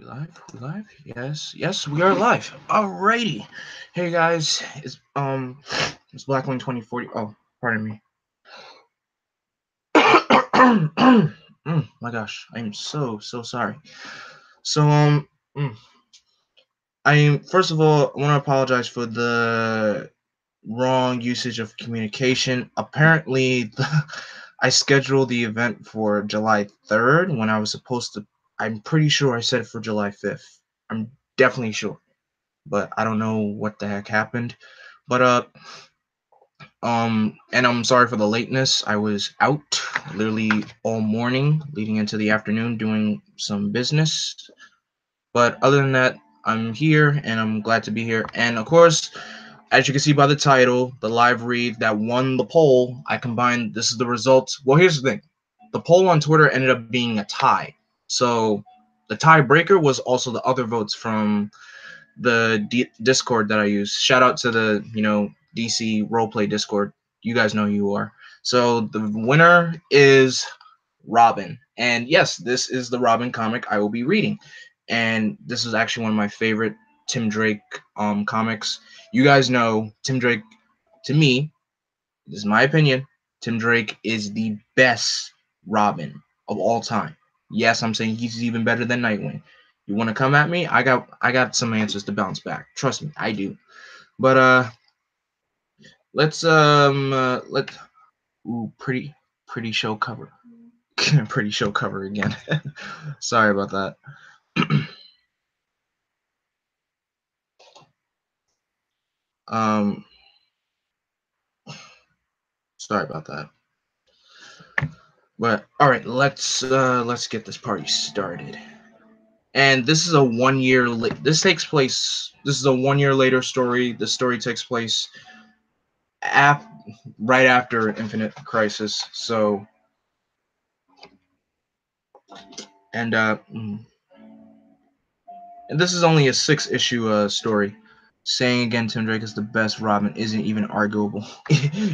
live? We live? Yes, we are live. Alrighty. Hey guys, it's Blackwing 2040. Oh, pardon me. My gosh, I am so sorry. So mm, I am first of all I want to apologize for the wrong usage of communication. Apparently, I scheduled the event for July 3rd when I was supposed to. I'm pretty sure I said it for July 5th. I'm definitely sure, but I don't know what the heck happened. But and I'm sorry for the lateness. I was out literally all morning leading into the afternoon doing some business. But other than that, I'm here and I'm glad to be here. And of course, as you can see by the title, the live read that won the poll, I combined, this is the results. Well, here's the thing. The poll on Twitter ended up being a tie. So the tiebreaker was also the other votes from the Discord that I use. Shout out to the, DC roleplay Discord. You guys know who you are. So the winner is Robin. And yes, this is the Robin comic I will be reading. And this is actually one of my favorite Tim Drake comics. You guys know Tim Drake, to me, this is my opinion, Tim Drake is the best Robin of all time. Yes, I'm saying he's even better than Nightwing. You want to come at me? I got some answers to bounce back. Trust me, I do. But let's let ooh, pretty show cover. Pretty show cover again. Sorry about that. um Sorry about that. But all right, let's get this party started. And this is a 1 year this is a 1 year later story. The story takes place right after Infinite Crisis. So and and this is only a 6-issue story. Saying again Tim Drake is the best Robin isn't even arguable.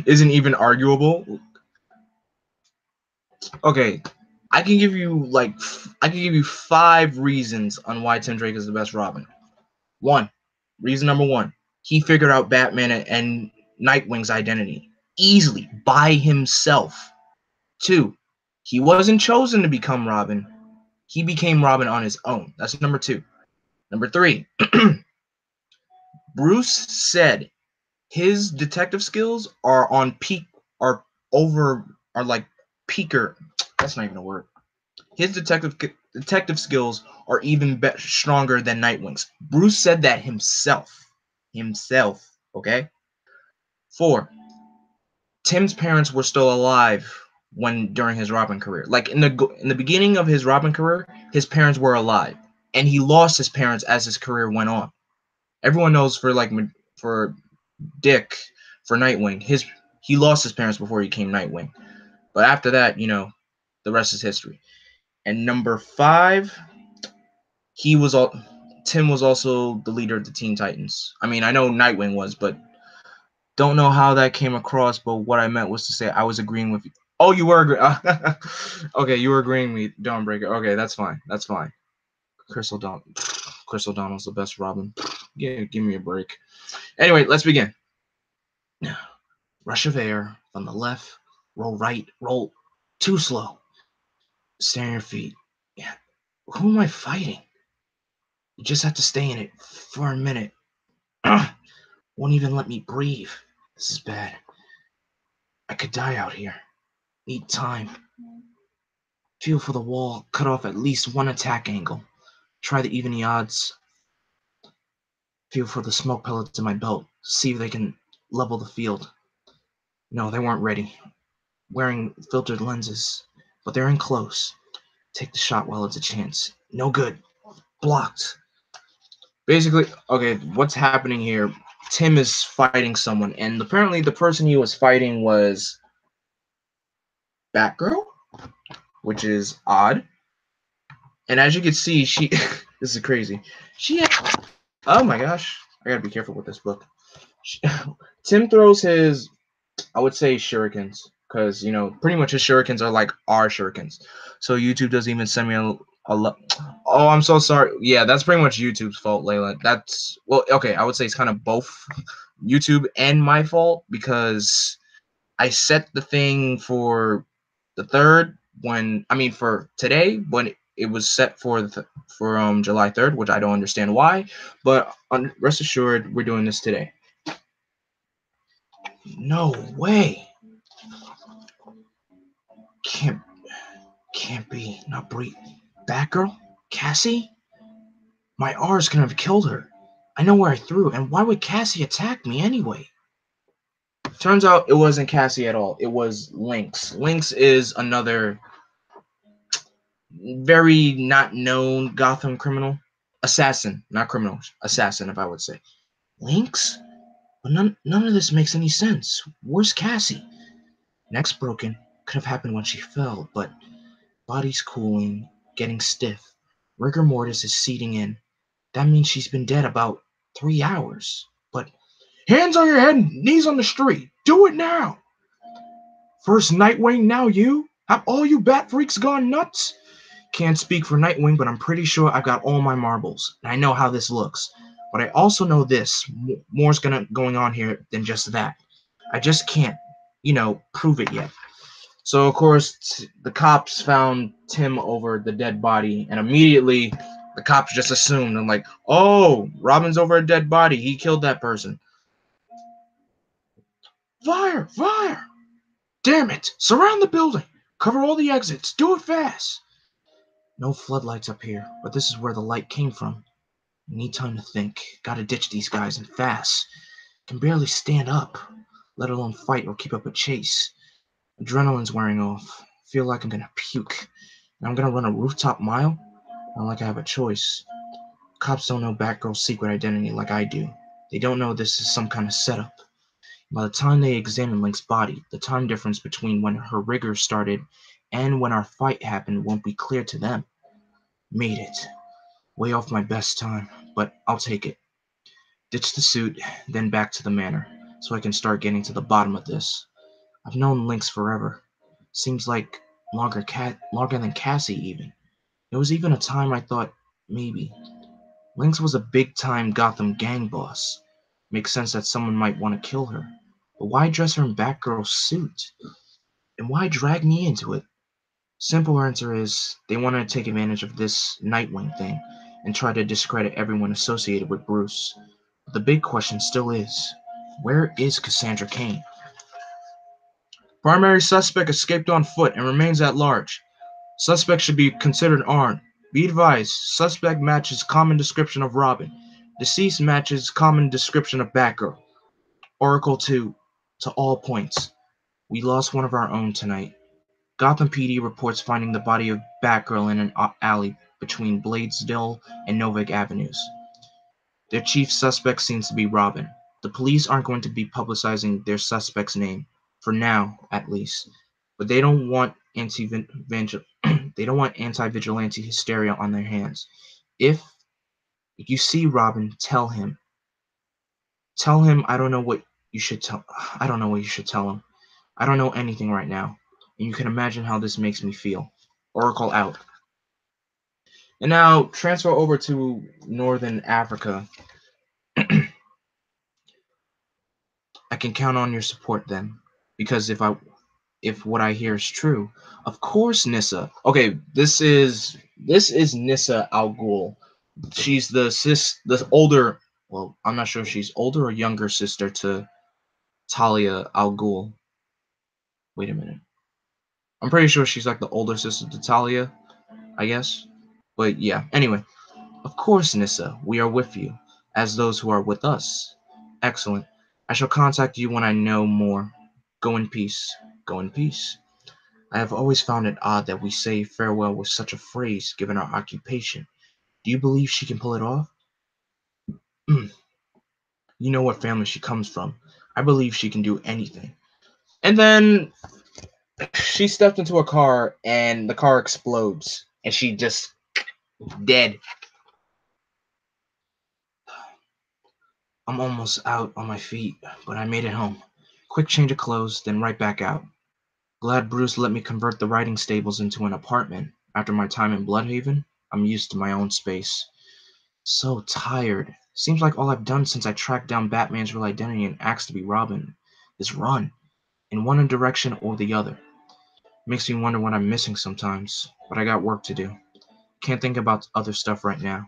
Isn't even arguable. Okay, I can give you 5 reasons on why Tim Drake is the best Robin. Reason number 1, he figured out Batman and Nightwing's identity easily by himself. 2, he wasn't chosen to become Robin. He became Robin on his own. That's number 2. Number 3, Bruce said his detective skills are on peak are over are like peaker. That's not even a word. His detective skills are even stronger than Nightwing's. Bruce said that himself. Okay? 4, Tim's parents were still alive during his Robin career. Like in the beginning of his Robin career, his parents were alive, and he lost his parents as his career went on. Everyone knows for Dick, for Nightwing, he lost his parents before he became Nightwing. But after that, the rest is history. And number 5, Tim was also the leader of the Teen Titans. I mean, I know Nightwing was, but don't know how that came across. But what I meant was to say I was agreeing with you. Oh, you were agreeing. Okay, you were agreeing with me, Dawnbreaker. Okay, that's fine. Chris O'Donnell's the best Robin. Give me a break. Anyway, let's begin. Rush of air from the left. Roll right. Roll too slow. Stay on your feet. Yeah. Who am I fighting? You just have to stay in it for a minute. Won't even let me breathe. This is bad. I could die out here. Need time. Feel for the wall. Cut off at least one attack angle. Try to even the odds. Feel for the smoke pellets in my belt. See if they can level the field. No, they weren't ready. Wearing filtered lenses. But they're in close. Take the shot while it's a chance. No good. Blocked. Basically, okay, what's happening here? Tim is fighting someone, and apparently the person he was fighting was Batgirl, which is odd. And as you can see, this is crazy. Oh my gosh, I gotta be careful with this book. Tim throws his, I would say, shurikens, because pretty much his shurikens are like our shurikens. So YouTube doesn't even send me Oh, I'm so sorry. Yeah, that's pretty much YouTube's fault, Layla. That's well, okay. I would say it's kind of both YouTube and my fault because I set the thing for the third when I mean for today when it was set for July 3rd, which I don't understand why, but rest assured we're doing this today. No way. Can't can't be. Not Bree. Batgirl? Cassie? My R's couldn't have killed her. I know where I threw, and why would Cassie attack me anyway? Turns out it wasn't Cassie at all. It was Lynx. Lynx is another very not known Gotham criminal. Assassin, not criminal. Assassin, if I would say. Lynx? But none of this makes any sense. Where's Cassie? Neck's broken. Could have happened when she fell, but body's cooling, getting stiff. Rigor mortis is seeding in. That means she's been dead about 3 hours. But hands on your head, knees on the street. Do it now. First Nightwing, now you? Have all you bat freaks gone nuts? Can't speak for Nightwing, but I'm pretty sure I've got all my marbles, and I know how this looks. But I also know this: more's going on here than just that. I just can't, prove it yet. So of course, the cops found Tim over the dead body, and immediately the cops just assumed and like, oh, Robin's over a dead body. He killed that person. Fire! Fire! Damn it! Surround the building. Cover all the exits. Do it fast. No floodlights up here, but this is where the light came from. Need time to think. Gotta ditch these guys and fast. Can barely stand up, let alone fight or keep up a chase. Adrenaline's wearing off. Feel like I'm gonna puke. And I'm gonna run a rooftop mile? Not like I have a choice. Cops don't know Batgirl's secret identity like I do. They don't know this is some kind of setup. By the time they examine Link's body, the time difference between when her rigor started and when our fight happened won't be clear to them. Made it. Way off my best time, but I'll take it. Ditch the suit, then back to the manor, so I can start getting to the bottom of this. I've known Lynx forever. Seems like longer than Cassie even. There was even a time I thought maybe. Lynx was a big-time Gotham gang boss. Makes sense that someone might want to kill her. But why dress her in Batgirl's suit? And why drag me into it? Simple answer is they want to take advantage of this Nightwing thing and try to discredit everyone associated with Bruce. But the big question still is, where is Cassandra Cain? Primary suspect escaped on foot and remains at large. Suspect should be considered armed. Be advised, suspect matches common description of Robin. Deceased matches common description of Batgirl. Oracle 2, to all points. We lost one of our own tonight. Gotham PD reports finding the body of Batgirl in an alley between Bladesdell and Novak Avenues. Their chief suspect seems to be Robin. The police aren't going to be publicizing their suspect's name, for now, at least. But they don't want anti-vigilante hysteria on their hands. If you see Robin, tell him. Tell him I don't know what you should tell. I don't know what you should tell him. I don't know anything right now, and you can imagine how this makes me feel. Oracle out. And now transfer over to Northern Africa. I can count on your support then, because if what I hear is true, of course Nyssa. Okay, this is Nyssa Al Ghul. She's the older. Well, I'm not sure if she's older or younger sister to Talia Al Ghul. Wait a minute. I'm pretty sure she's like the older sister to Talia, I guess. But yeah. Anyway, of course, Nyssa, we are with you, as those who are with us. Excellent. I shall contact you when I know more. Go in peace. Go in peace. I have always found it odd that we say farewell with such a phrase, given our occupation. Do you believe she can pull it off? You know what family she comes from. I believe she can do anything. And then she stepped into a car, and the car explodes, and she just dead. I'm almost out on my feet, but I made it home. Quick change of clothes, then right back out. Glad Bruce let me convert the riding stables into an apartment after my time in Bloodhaven. I'm used to my own space. So tired. Seems like all I've done since I tracked down Batman's real identity and asked to be Robin is run, in one direction or the other. Makes me wonder what I'm missing sometimes, but I got work to do. Can't think about other stuff right now.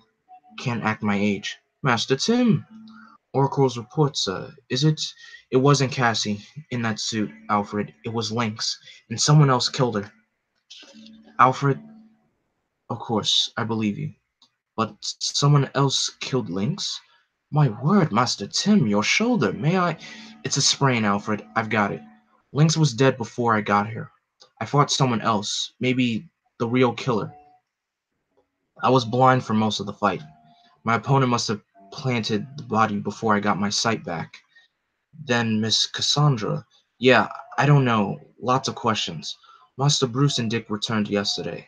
Can't act my age. Master Tim! Oracle's reports, is it? It wasn't Cassie in that suit, Alfred. It was Lynx, and someone else killed her. Alfred, of course, I believe you. But someone else killed Lynx? My word, Master Tim, your shoulder. May I? It's a sprain, Alfred. I've got it. Lynx was dead before I got here. I fought someone else, maybe the real killer. I was blind for most of the fight. My opponent must have planted the body before I got my sight back. Then Miss Cassandra. Yeah, I don't know. Lots of questions. Master Bruce and Dick returned yesterday.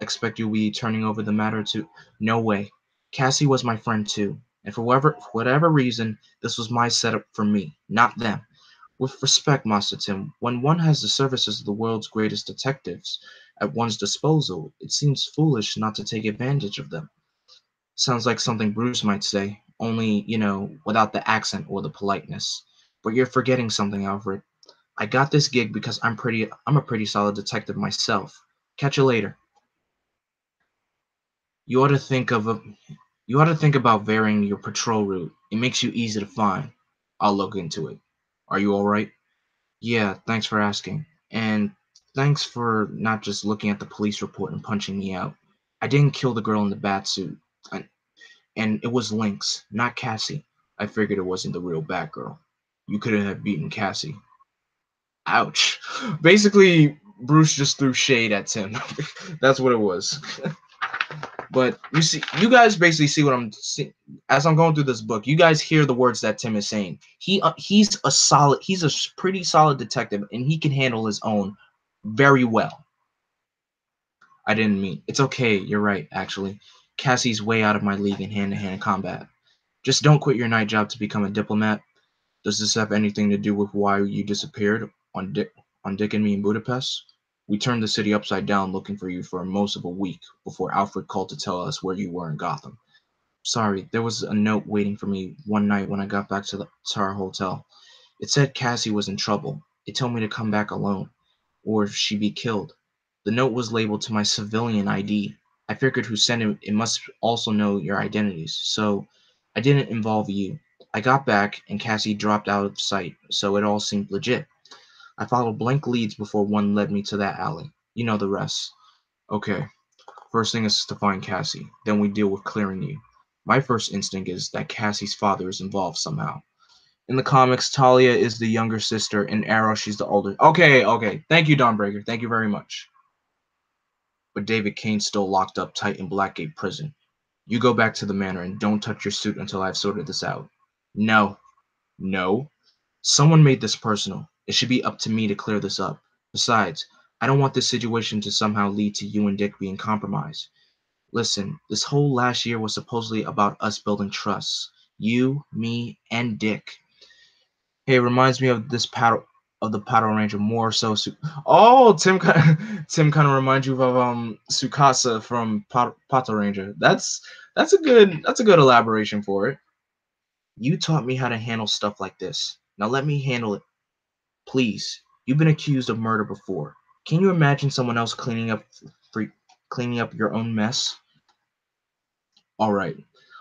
Expect you'll be turning over the matter to. No way. Cassie was my friend too, and for whatever reason, this was my setup for me, not them. With respect, Master Tim, when one has the services of the world's greatest detectives at one's disposal, it seems foolish not to take advantage of them. Sounds like something Bruce might say, only, without the accent or the politeness. But you're forgetting something, Alfred. I got this gig because I'm a pretty solid detective myself. Catch you later. You ought to think of a, you ought to think about varying your patrol route. It makes you easy to find. I'll look into it. Are you all right? Yeah, thanks for asking. And thanks for not just looking at the police report and punching me out. I didn't kill the girl in the bat suit. And it was Lynx, not Cassie. I figured it wasn't the real Batgirl. You couldn't have beaten Cassie. Ouch. Basically, Bruce just threw shade at Tim. That's what it was. But you guys basically see what I'm seeing as I'm going through this book. You guys hear the words that Tim is saying. He's a pretty solid detective, and he can handle his own very well. I didn't mean it's okay. You're right. Actually, Cassie's way out of my league in hand-to-hand combat. Just don't quit your night job to become a diplomat. Does this have anything to do with why you disappeared on Dick and me in Budapest? We turned the city upside down looking for you for most of a week before Alfred called to tell us where you were in Gotham. Sorry, there was a note waiting for me one night when I got back to our hotel. It said Cassie was in trouble. It told me to come back alone, or she'd be killed. The note was labeled to my civilian ID. I figured who sent it must also know your identities, so I didn't involve you. I got back, and Cassie dropped out of sight, so it all seemed legit. I followed blank leads before one led me to that alley. You know the rest. Okay, first thing is to find Cassie, then we deal with clearing you. My first instinct is that Cassie's father is involved somehow. In the comics, Talia is the younger sister. In Arrow, she's the older. Okay. Thank you, Dawnbreaker. Thank you very much. But David Kane's still locked up tight in Blackgate prison. You go back to the manor and don't touch your suit until I've sorted this out. No. No. Someone made this personal. It should be up to me to clear this up. Besides, I don't want this situation to somehow lead to you and Dick being compromised. Listen, this whole last year was supposedly about us building trust. You, me, and Dick. Hey, it reminds me of the Paddle Ranger more so. Oh, Tim kind of reminds you of Sukasa from Paddle Ranger. That's a good elaboration for it. You taught me how to handle stuff like this. Now let me handle it, please. You've been accused of murder before. Can you imagine someone else cleaning up your own mess? All right,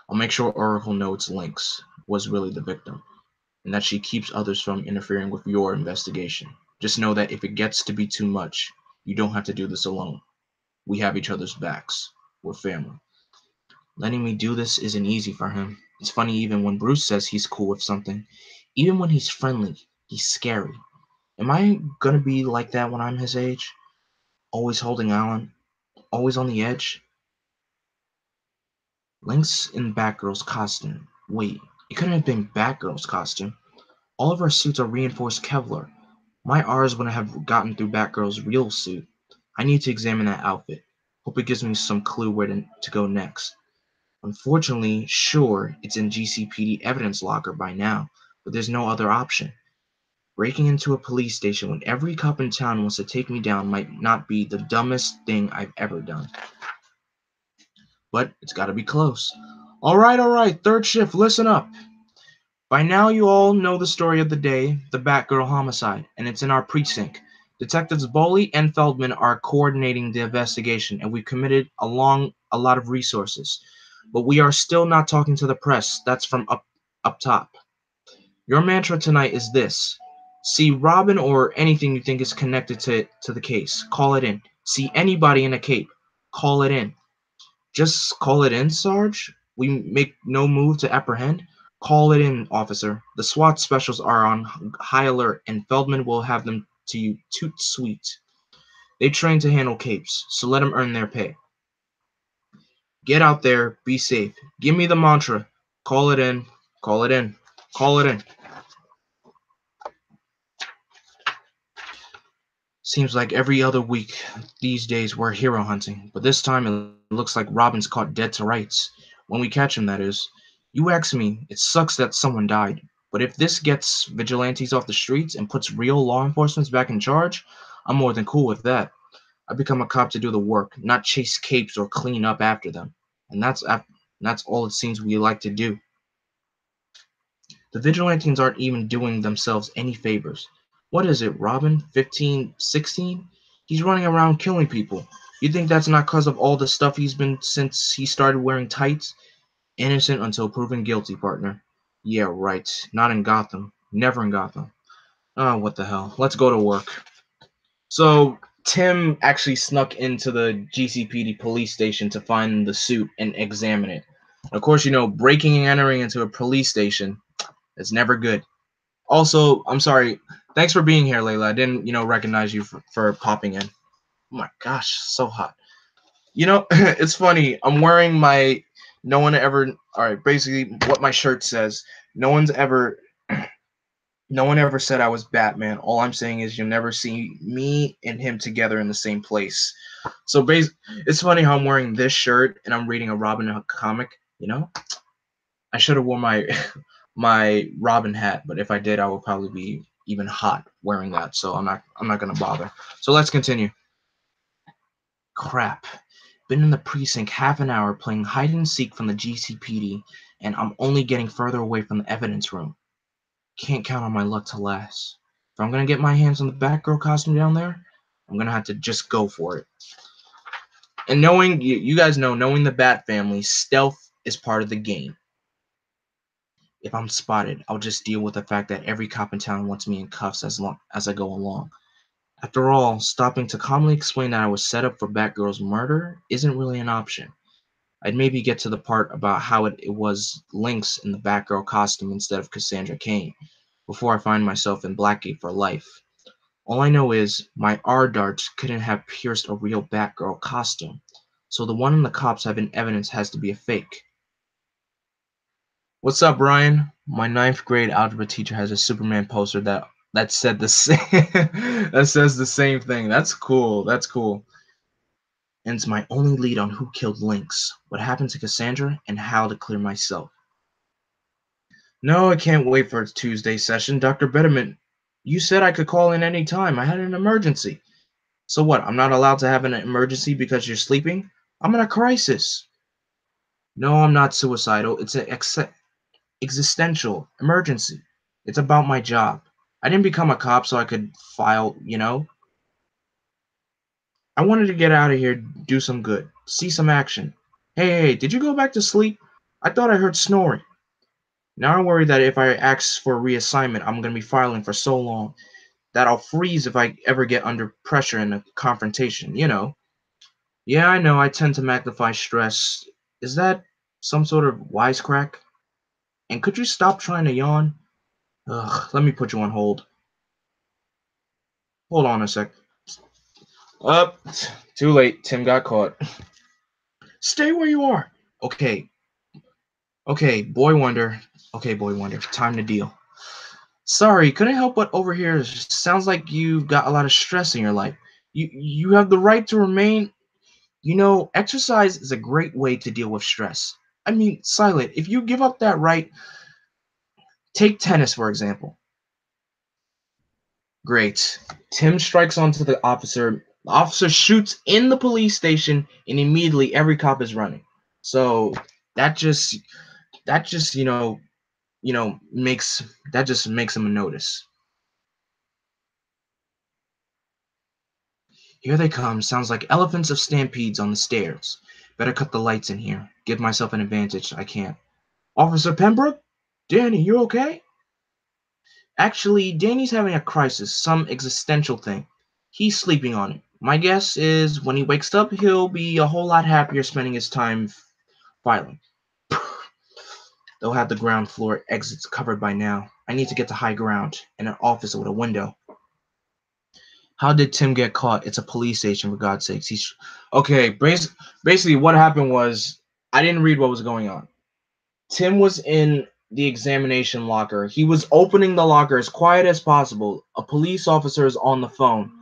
I'll make sure Oracle notes Lynx was really the victim, and that she keeps others from interfering with your investigation. Just know that if it gets to be too much, you don't have to do this alone. We have each other's backs. We're family. Letting me do this isn't easy for him. It's funny, even when Bruce says he's cool with something, even when he's friendly, he's scary. Am I gonna be like that when I'm his age? Always holding on, always on the edge? Lynx in Batgirl's costume. Wait, it couldn't have been Batgirl's costume. All of our suits are reinforced Kevlar. My R's wouldn't have gotten through Batgirl's real suit. I need to examine that outfit. Hope it gives me some clue where to go next. Unfortunately, sure, it's in GCPD evidence locker by now, but there's no other option. Breaking into a police station when every cop in town wants to take me down might not be the dumbest thing I've ever done. but it's got to be close. All right, third shift, listen up. By now, you all know the story of the day, the Batgirl homicide, and it's in our precinct. Detectives Boley and Feldman are coordinating the investigation, and we've committed a lot of resources. But we are still not talking to the press. That's from up top. Your mantra tonight is this. See Robin or anything you think is connected to the case. Call it in. See anybody in a cape. Call it in. Just call it in, Sarge? We make no move to apprehend? Call it in, officer. The SWAT specials are on high alert, and Feldman will have them to you toot sweet. They train to handle capes, so let them earn their pay. Get out there, be safe. Give me the mantra. Call it in, call it in, call it in. Seems like every other week these days we're hero hunting, but this time it looks like Robin's caught dead to rights. When we catch him, that is. You ask me, it sucks that someone died, but if this gets vigilantes off the streets and puts real law enforcement back in charge, I'm more than cool with that. I become a cop to do the work, not chase capes or clean up after them. And that's all it seems we like to do. The vigilantes aren't even doing themselves any favors. What is it, Robin? 15, 16? He's running around killing people. You think that's not because of all the stuff he's been since he started wearing tights? Innocent until proven guilty, partner. Yeah, right. Not in Gotham. Never in Gotham. Oh, what the hell. Let's go to work. So, Tim actually snuck into the GCPD police station to find the suit and examine it. Of course, breaking and entering into a police station is never good. Also, I'm sorry. Thanks for being here, Layla. I didn't, recognize you for popping in. Oh my gosh, so hot. It's funny. I'm wearing my no one ever. All right, basically what my shirt says. No one's ever. No one ever said I was Batman. All I'm saying is you'll never see me and him together in the same place. So it's funny how I'm wearing this shirt and I'm reading a Robin Hood comic. I should have worn my my Robin hat, but if I did, I would probably be even hot wearing that. So I'm not gonna bother. So let's continue. Crap. Been in the precinct half an hour playing hide and seek from the GCPD, and I'm only getting further away from the evidence room. Can't count on my luck to last. If I'm gonna get my hands on the Batgirl costume down there, I'm gonna have to just go for it. And knowing you guys know, knowing the Bat family, stealth is part of the game. If I'm spotted, I'll just deal with the fact that every cop in town wants me in cuffs as long as I go along. After all, stopping to calmly explain that I was set up for Batgirl's murder isn't really an option. I'd maybe get to the part about how it was Lynx in the Batgirl costume instead of Cassandra Cain, before I find myself in Blackgate for life. All I know is my R darts couldn't have pierced a real Batgirl costume, so the one in the cops have in evidence has to be a fake. What's up, Brian? My ninth grade algebra teacher has a Superman poster that said the same that says the same thing. That's cool. That's cool. And it's my only lead on who killed Lynx, what happened to Cassandra, and how to clear myself. No, I can't wait for Tuesday session. Dr. Betterman, you said I could call in any time. I had an emergency. So what? I'm not allowed to have an emergency because you're sleeping? I'm in a crisis. No, I'm not suicidal. It's an existential emergency. It's about my job. I didn't become a cop so I could file. I wanted to get out of here, do some good, see some action. Hey, did you go back to sleep? I thought I heard snoring. Now I'm worried that if I ask for reassignment, I'm going to be filing for so long that I'll freeze if I ever get under pressure in a confrontation. Yeah, I know, I tend to magnify stress. Is that some sort of wisecrack? And could you stop trying to yawn? Ugh, let me put you on hold. Hold on a sec. Up. Too late. Tim got caught. Stay where you are. Okay. Okay, Boy Wonder. Okay, Boy Wonder. Time to deal. Sorry, couldn't help but overhear. Sounds like you've got a lot of stress in your life. You have the right to remain. Exercise is a great way to deal with stress. I mean, Silent, if you give up that right, take tennis, for example. Great. Tim strikes onto the officer. The officer shoots in the police station, and immediately every cop is running. So that just that just makes that just makes him a notice. Here they come. Sounds like elephants of stampedes on the stairs. Better cut the lights in here. Give myself an advantage. I can't. Officer Pembroke? Danny, you okay? Actually, Danny's having a crisis, some existential thing. He's sleeping on it. My guess is when he wakes up, he'll be a whole lot happier spending his time filing. They'll have the ground floor exits covered by now. I need to get to high ground and an office with a window. How did Tim get caught? It's a police station, for God's sakes. He's okay. Basically, what happened was I didn't read what was going on. Tim was in the examination locker. He was opening the locker as quiet as possible. A police officer is on the phone,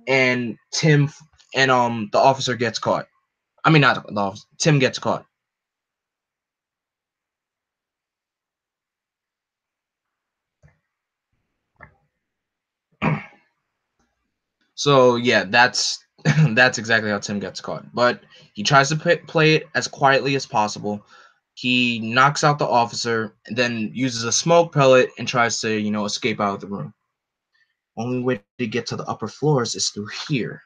and the officer gets caught. I mean, not the officer. Tim gets caught. So yeah, that's that's exactly how Tim gets caught. But he tries to play it as quietly as possible. He knocks out the officer, and then uses a smoke pellet and tries to, escape out of the room. Only way to get to the upper floors is through here.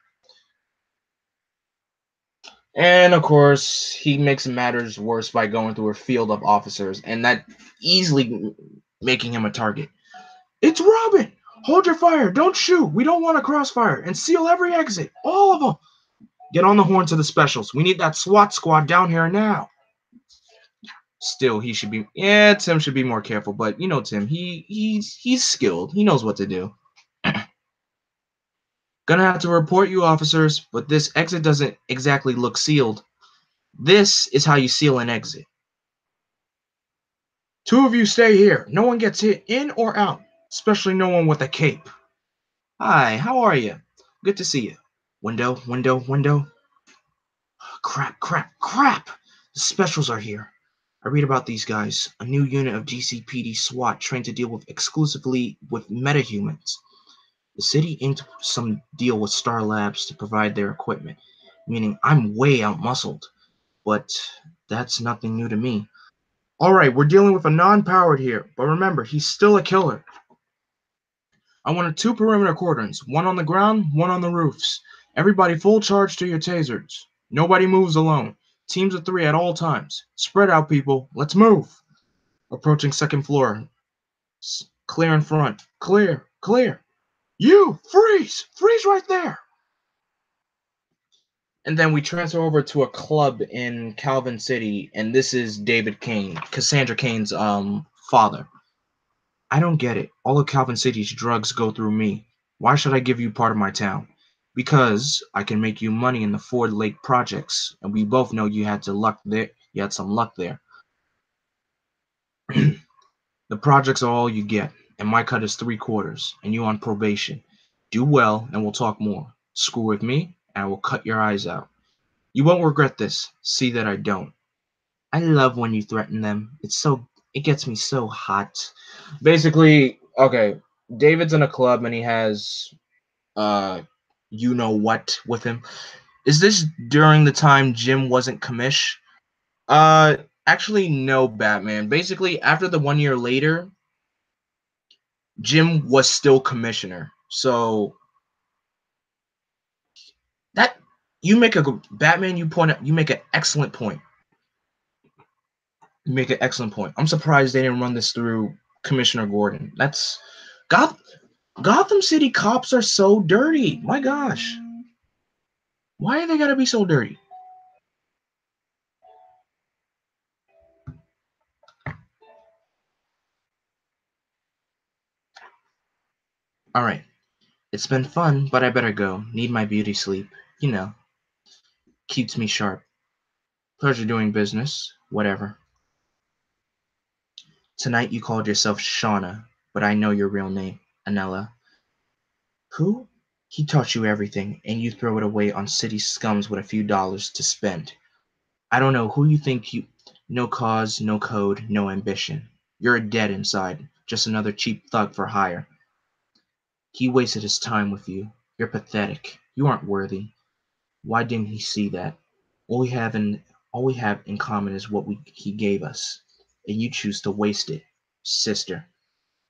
And of course, he makes matters worse by going through a field of officers, and that easily making him a target. It's Robin! Hold your fire! Don't shoot! We don't want a crossfire! And seal every exit! All of them! Get on the horn to the specials. We need that SWAT squad down here now. Still, Tim should be more careful, but Tim, he's skilled. He knows what to do. Gonna have to report you, officers, but this exit doesn't exactly look sealed. This is how you seal an exit. Two of you stay here. No one gets hit in or out, especially no one with a cape. Hi, how are you? Good to see you. Window, window, window. Crap, crap, crap! The specials are here. I read about these guys, a new unit of GCPD SWAT trained to deal with exclusively with metahumans. The city inked some deal with Star Labs to provide their equipment, meaning I'm way outmuscled. But that's nothing new to me. Alright, we're dealing with a non-powered here, but remember, he's still a killer. I wanted 2 perimeter cordons, 1 on the ground, 1 on the roofs. Everybody full charge to your tasers. Nobody moves alone. Teams of 3 at all times. Spread out, people. Let's move. Approaching second floor. Clear in front. Clear. Clear. You! Freeze! Freeze right there! And then we transfer over to a club in Calvin City, and this is David Kane, Cassandra Kane's father. I don't get it. All of Calvin City's drugs go through me. Why should I give you part of my town? Because I can make you money in the Ford Lake projects, and we both know you had some luck there. The projects are all you get, and my cut is 3/4, and you on probation. Do well, and we'll talk more. Screw with me, and I will cut your eyes out. You won't regret this. See that I don't. I love when you threaten them. It gets me so hot. Basically, okay, David's in a club and he has you know what with him. Is this during the time Jim wasn't commish? Uh Actually no, Batman. Basically, after the 1 year later, Jim was still commissioner. So that you make a Batman, you make an excellent point. You make an excellent point. I'm surprised they didn't run this through Commissioner Gordon. That's Gotham City cops are so dirty. My gosh. Why are they gotta be so dirty? Alright. It's been fun, but I better go. Need my beauty sleep. You know. Keeps me sharp. Pleasure doing business. Whatever. Tonight you called yourself Shauna, but I know your real name. Anella. Who? He taught you everything, and you throw it away on city scums with a few dollars to spend. I don't know who you think you. No cause, no code, no ambition. You're dead inside, just another cheap thug for hire. He wasted his time with you. You're pathetic. You aren't worthy. Why didn't he see that? All we have in All we have in common is what he gave us, and you choose to waste it, sister.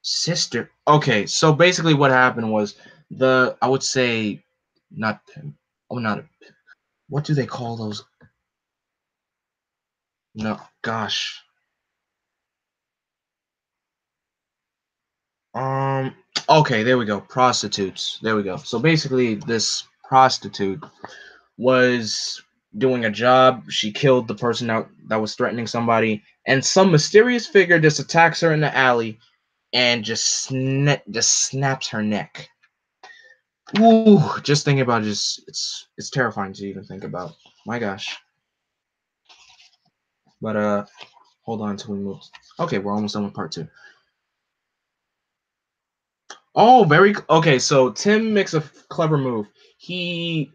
Sister. Okay, so basically what happened was I would say, not pimp. Oh, not a, what do they call those? No, gosh. Um. Okay, there we go. Prostitutes. There we go. So basically, this prostitute was doing a job. She killed the person that was threatening somebody, and some mysterious figure just attacks her in the alley and just snaps her neck. Ooh, just thinking about it, just it's terrifying to even think about. My gosh. But hold on until we move. Okay, we're almost done with part two. Oh, okay. So Tim makes a clever move. He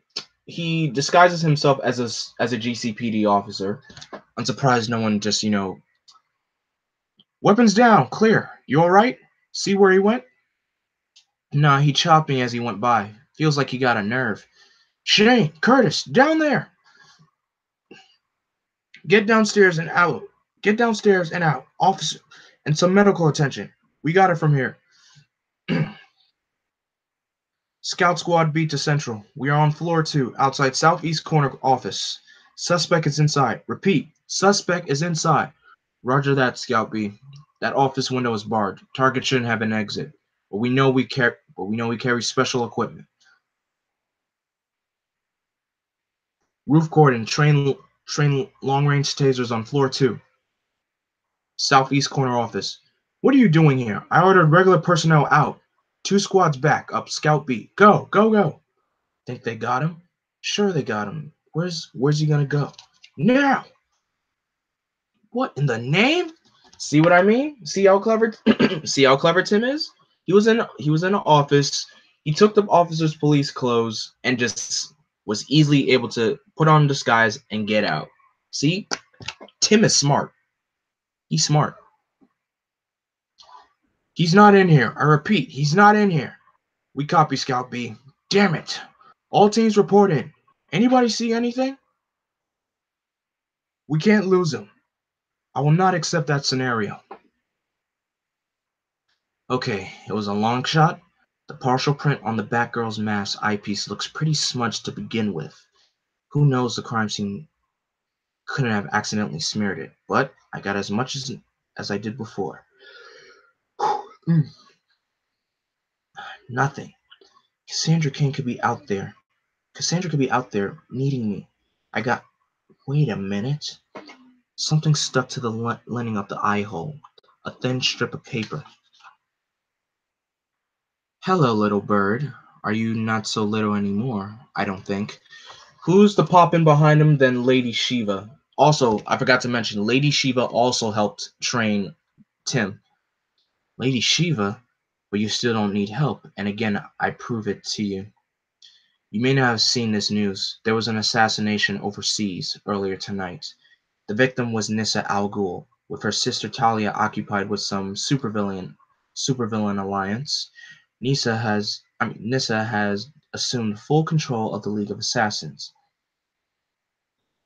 disguises himself as a GCPD officer. I'm surprised no one just weapons down, clear. You all right? See where he went? Nah, he chopped me as he went by. Feels like he got a nerve. Shane, Curtis, down there. Get downstairs and out. Get downstairs and out, officer, and some medical attention. We got it from here. Scout squad beat to central. We are on floor 2, outside southeast corner office. Suspect is inside. Repeat, suspect is inside. Roger that, Scout B. That office window is barred. Target shouldn't have an exit. But we know we carry special equipment. Roof cordon, train long range tasers on floor 2. Southeast corner office. What are you doing here? I ordered regular personnel out. 2 squads back, up Scout B. Go, go, go. Think they got him? Sure they got him. Where's he gonna go? Now! What in the name? See what I mean? See how clever see how clever Tim is? He was in an office. He took the officer's police clothes and just was easily able to put on a disguise and get out. See? Tim is smart. He's smart. He's not in here. I repeat, he's not in here. We copy, Scout B. Damn it. All teams report in. Anybody see anything? We can't lose him. I will not accept that scenario. Okay, it was a long shot. The partial print on the Batgirl's mask eyepiece looks pretty smudged to begin with. Who knows, the crime scene couldn't have accidentally smeared it, but I got as much as I did before. Nothing. Cassandra Kane could be out there. Cassandra could be out there needing me. I got. Wait a minute. Something stuck to the lining of the eye hole. A thin strip of paper. Hello, little bird. Are you not so little anymore? I don't think. Who's the pop in behind him than Lady Shiva? Also, I forgot to mention, Lady Shiva also helped train Tim. Lady Shiva? But you still don't need help, and again, I prove it to you. You may not have seen this news. There was an assassination overseas earlier tonight. The victim was Nyssa Al Ghul, with her sister Talia occupied with some supervillain alliance. Nyssa has assumed full control of the League of Assassins.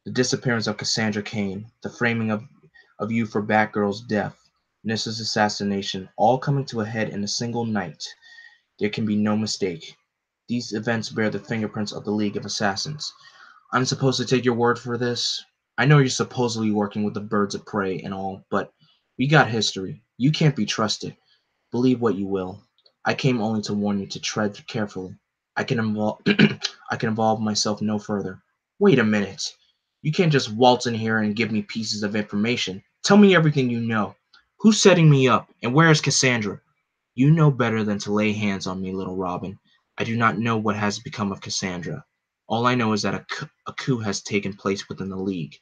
The disappearance of Cassandra Kane, the framing of you for Batgirl's death, Nyssa's assassination, all coming to a head in a single night. There can be no mistake. These events bear the fingerprints of the League of Assassins. I'm supposed to take your word for this? I know you're supposedly working with the birds of prey and all, but we got history. You can't be trusted. Believe what you will. I came only to warn you to tread carefully. I can involve I can involve myself no further. Wait a minute. You can't just waltz in here and give me pieces of information. Tell me everything you know. Who's setting me up, and where is Cassandra? You know better than to lay hands on me, little Robin. I do not know what has become of Cassandra. All I know is that a coup has taken place within the League,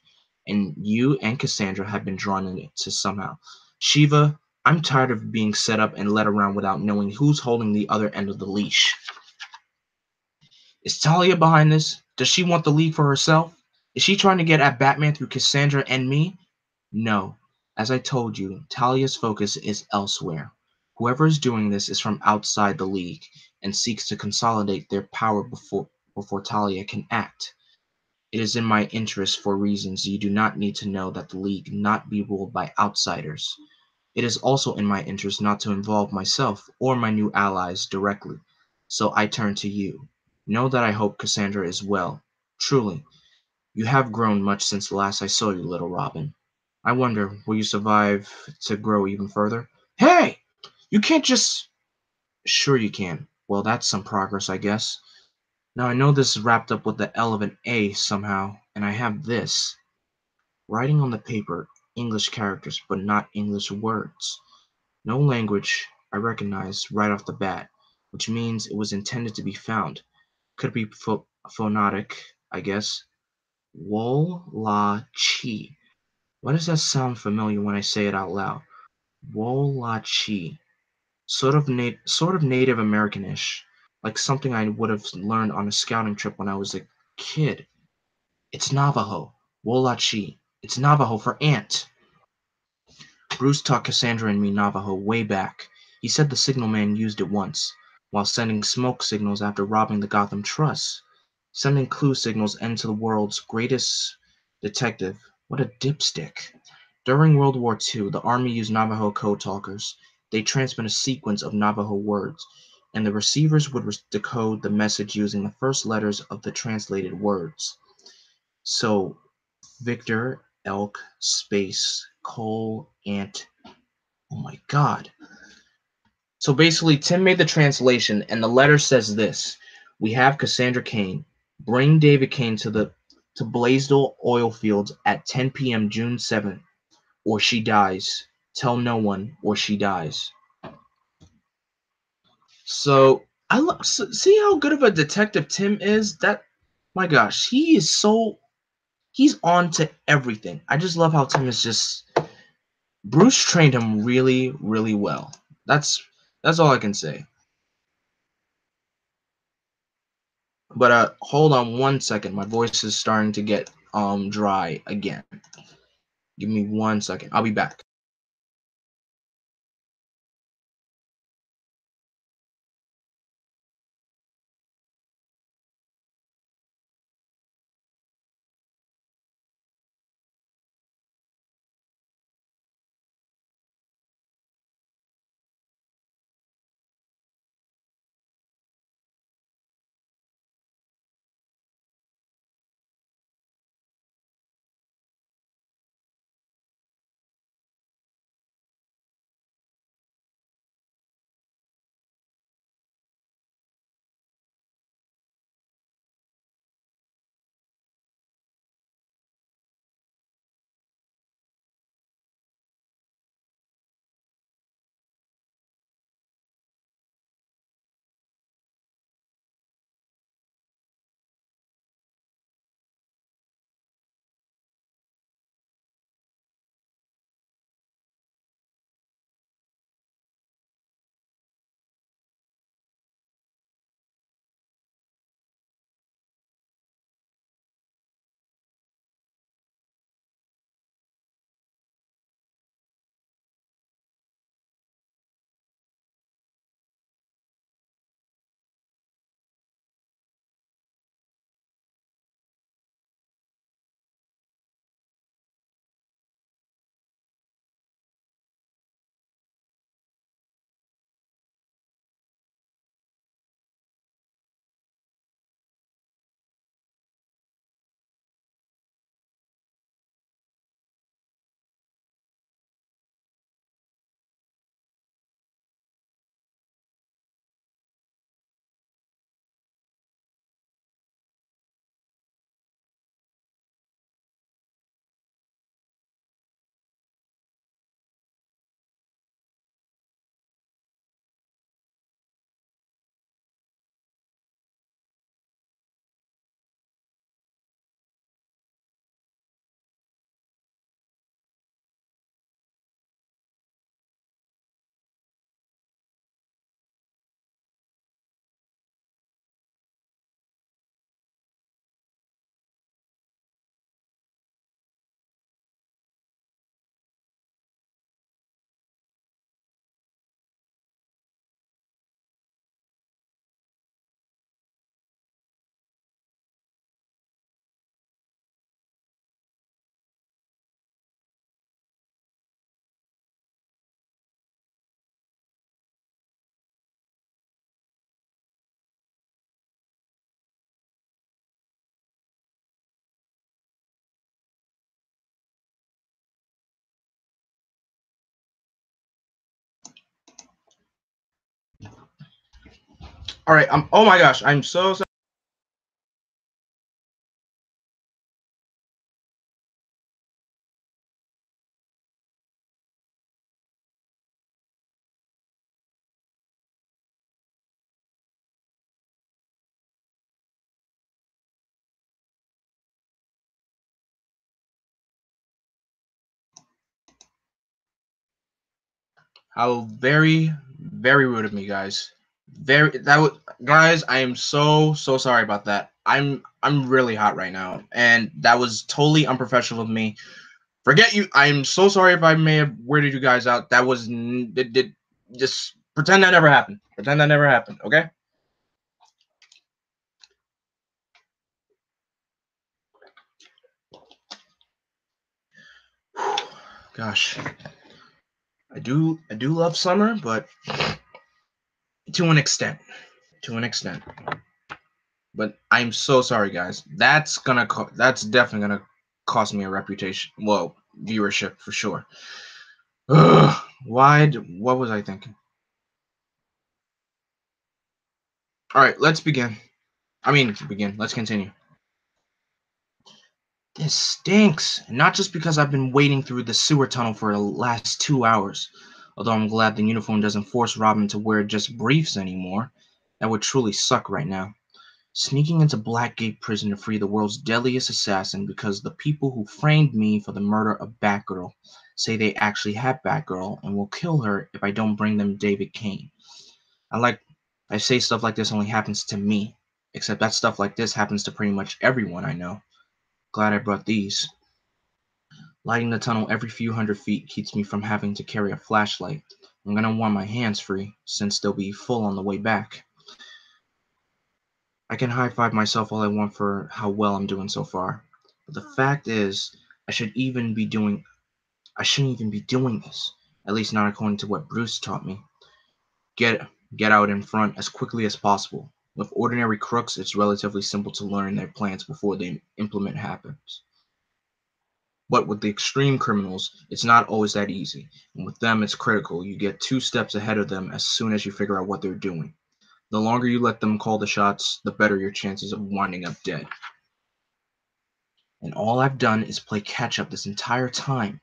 and you and Cassandra have been drawn into somehow. Shiva, I'm tired of being set up and led around without knowing who's holding the other end of the leash. Is Talia behind this? Does she want the League for herself? Is she trying to get at Batman through Cassandra and me? No. As I told you, Talia's focus is elsewhere. Whoever is doing this is from outside the League and seeks to consolidate their power before Talia can act. It is in my interest for reasons you do not need to know that the League not be ruled by outsiders. It is also in my interest not to involve myself or my new allies directly, so I turn to you. Know that I hope Cassandra is well. Truly, you have grown much since the last I saw you, little Robin. I wonder, will you survive to grow even further? Hey! You can't just... Sure you can. Well, that's some progress, I guess. Now I know this is wrapped up with the L of an A somehow, and I have this. Writing on the paper, English characters, but not English words. No language I recognized right off the bat, which means it was intended to be found. Could be phonetic, I guess. Wo-la-chi. Why does that sound familiar when I say it out loud? Wo-la-chi. Sort of Native American-ish, like something I would have learned on a scouting trip when I was a kid. It's Navajo. Wo-la-chi. It's Navajo for ant. Bruce taught Cassandra and me Navajo way back. He said the signalman used it once, while sending smoke signals after robbing the Gotham Trust. Sending clue signals into the world's greatest detective. What a dipstick. During World War II, the Army used Navajo code talkers. They transmit a sequence of Navajo words, and the receivers would decode the message using the first letters of the translated words. So, Victor, elk, space, coal, ant. Oh my god. So basically, Tim made the translation, and the letter says this: We have Cassandra Cain. Bring David Cain to Blaisdell oilfields at 10 p.m. June 7th, or she dies. Tell no one, or she dies. So see how good of a detective Tim is. That my gosh, he's on to everything. I just love how Tim is just Bruce trained him really, really well. That's all I can say. But hold on one second. My voice is starting to get dry again. Give me 1 second. I'll be back. All right. Oh my gosh. I'm so sorry. How very, very rude of me, guys. Guys. I am so sorry about that. I'm really hot right now, and that was totally unprofessional of me. Forget you. I'm so sorry if I may have weirded you guys out. That was did just pretend that never happened. Pretend that never happened. Okay. Gosh, I do love summer, but to an extent. To an extent. But I'm so sorry, guys. That's definitely gonna cost me a reputation. Well, viewership for sure. Ugh, what was I thinking? All right, let's begin. Let's continue. This stinks. Not just because I've been wading through the sewer tunnel for the last 2 hours. Although I'm glad the uniform doesn't force Robin to wear just briefs anymore. That would truly suck right now. Sneaking into Blackgate prison to free the world's deadliest assassin because the people who framed me for the murder of Batgirl say they actually have Batgirl and will kill her if I don't bring them David Kane. I say stuff like this only happens to me, except that stuff like this happens to pretty much everyone I know. Glad I brought these. Lighting the tunnel every few hundred feet keeps me from having to carry a flashlight. I'm gonna want my hands free, since they'll be full on the way back. I can high-five myself all I want for how well I'm doing so far. But the fact is, I shouldn't even be doing this. At least not according to what Bruce taught me. Get get out in front as quickly as possible. With ordinary crooks, it's relatively simple to learn their plans before they implement happens. But with the extreme criminals, it's not always that easy. And with them, it's critical. You get 2 steps ahead of them as soon as you figure out what they're doing. The longer you let them call the shots, the better your chances of winding up dead. And all I've done is play catch up this entire time.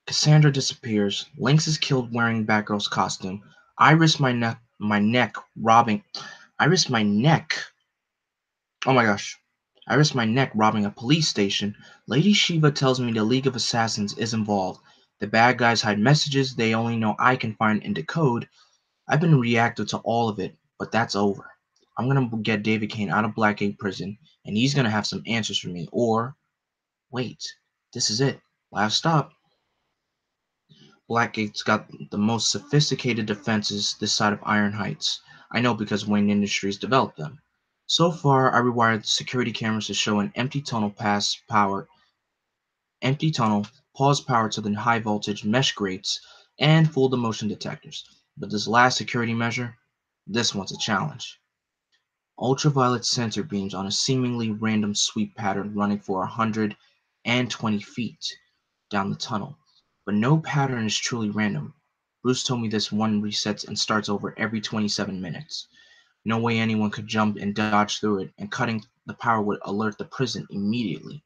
Cassandra disappears, Lynx is killed wearing Batgirl's costume. I risk my neck robbing I risk my neck. Oh my gosh. I risk my neck robbing a police station. Lady Shiva tells me the League of Assassins is involved. The bad guys hide messages they only know I can find and decode. I've been reactive to all of it, but that's over. I'm gonna get David Kane out of Blackgate prison, and he's gonna have some answers for me. Or wait, this is it. Last stop. Blackgate's got the most sophisticated defenses this side of Iron Heights. I know because Wayne Industries developed them. So far, I rewired security cameras to show an empty tunnel, pause power to the high voltage mesh grates, and full the motion detectors. But this last security measure, this one's a challenge. Ultraviolet sensor beams on a seemingly random sweep pattern running for 120 feet down the tunnel. But no pattern is truly random. Bruce told me this one resets and starts over every 27 minutes. No way anyone could jump and dodge through it, and cutting the power would alert the prison immediately.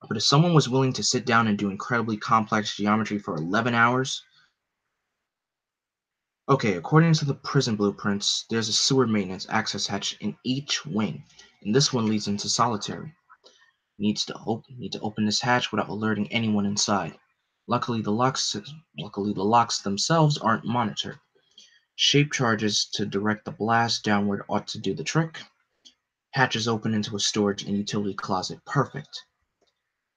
But if someone was willing to sit down and do incredibly complex geometry for 11 hours, okay, according to the prison blueprints, there's a sewer maintenance access hatch in each wing, and this one leads into solitary. Need to open this hatch without alerting anyone inside. Luckily, luckily the locks themselves aren't monitored. Shape charges to direct the blast downward ought to do the trick. Hatches open into a storage and utility closet. Perfect.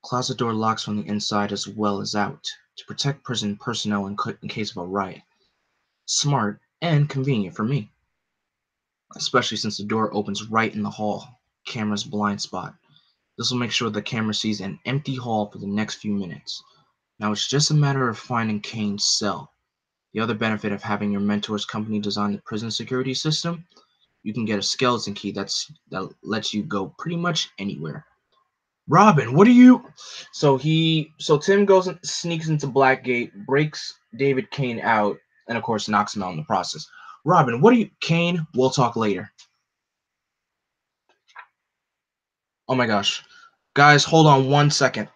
Closet door locks from the inside as well as out to protect prison personnel in case of a riot. Smart and convenient for me, especially since the door opens right in the hall, camera's blind spot. This will make sure the camera sees an empty hall for the next few minutes. Now it's just a matter of finding Kane's cell. The other benefit of having your mentor's company design the prison security system, you can get a skeleton key that lets you go pretty much anywhere. Robin, what are you? So Tim goes and sneaks into Blackgate, breaks David Kane out, and of course knocks him out in the process. Robin, what are you? Kane, we'll talk later. Oh my gosh. Guys, hold on 1 second.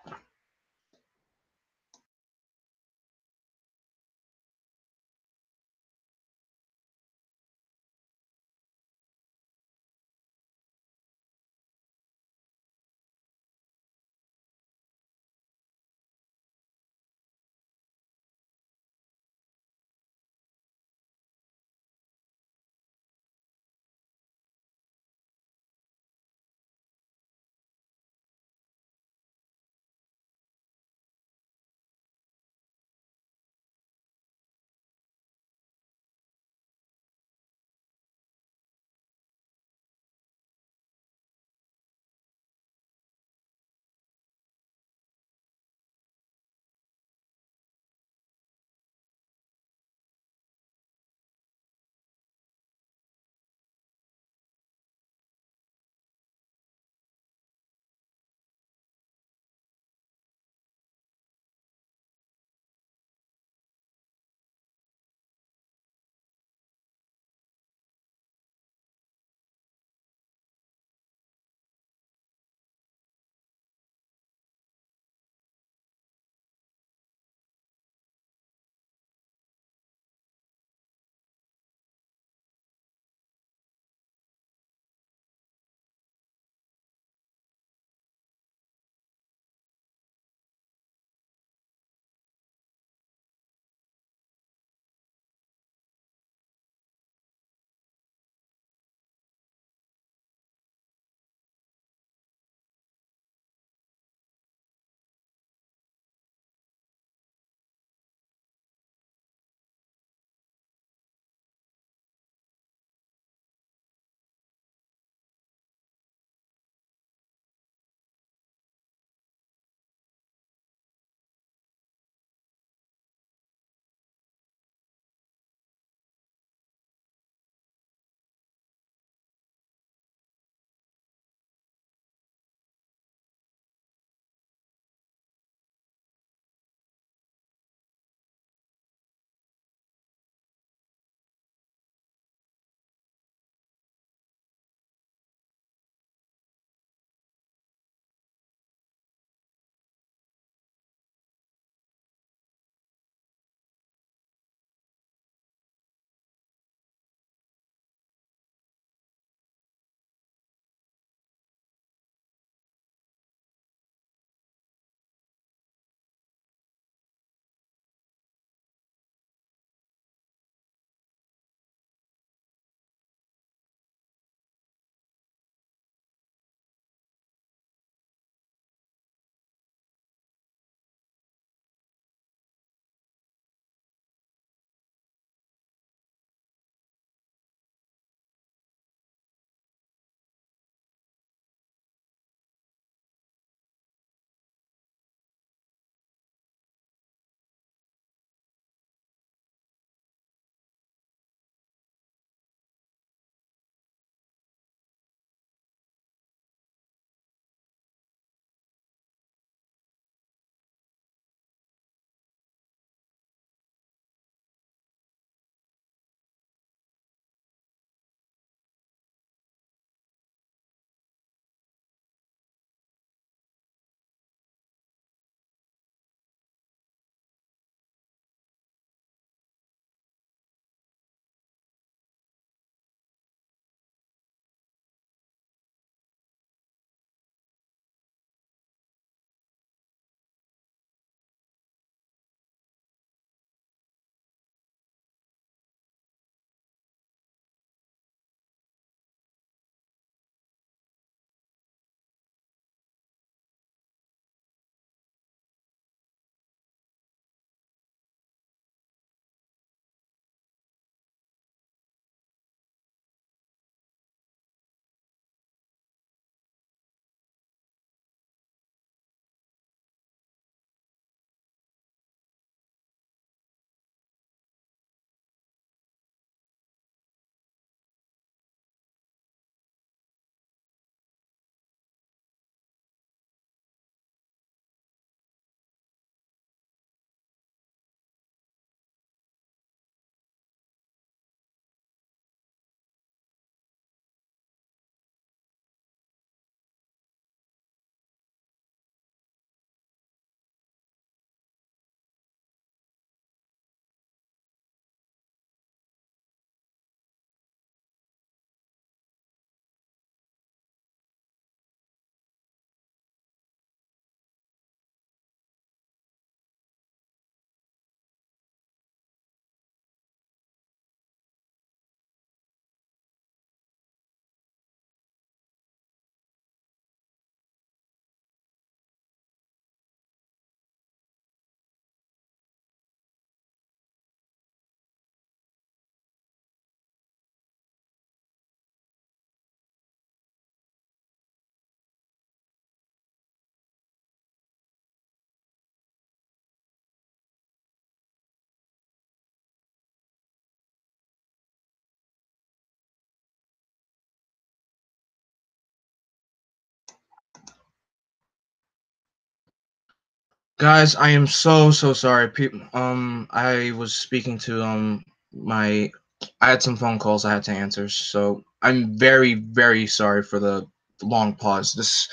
Guys, I am so sorry. I was speaking to my I had some phone calls I had to answer, so I'm very sorry for the long pause.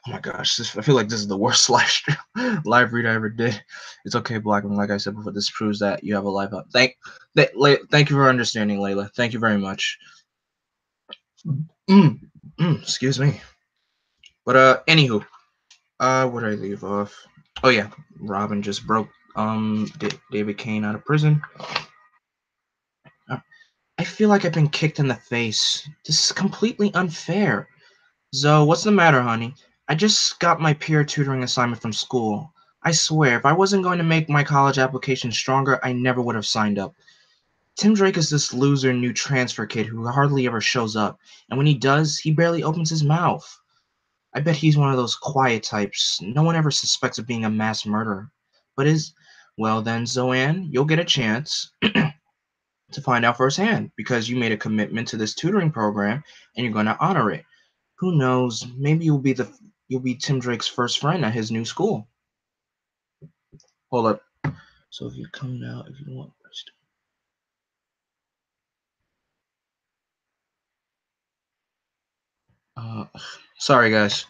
Oh my gosh, I feel like this is the worst live read I ever did. It's okay, Blackman. Like I said before, this proves that you have a life up. Thank you for understanding, Layla. Thank you very much. Excuse me. But anywho, where did I leave off? Oh yeah, Robin just broke David Kane out of prison. Uh, I feel like I've been kicked in the face. This is completely unfair. Zoe, what's the matter, honey? I just got my peer tutoring assignment from school. I swear, if I wasn't going to make my college application stronger, I never would have signed up. Tim Drake is this loser new transfer kid who hardly ever shows up, and when he does, he barely opens his mouth. I bet he's one of those quiet types no one ever suspects of being a mass murderer. But well then, Zoanne, you'll get a chance to find out firsthand because you made a commitment to this tutoring program and you're going to honor it. Who knows? Maybe you'll be Tim Drake's first friend at his new school. Hold up. So if you come now, if you want. Uh, Sorry guys.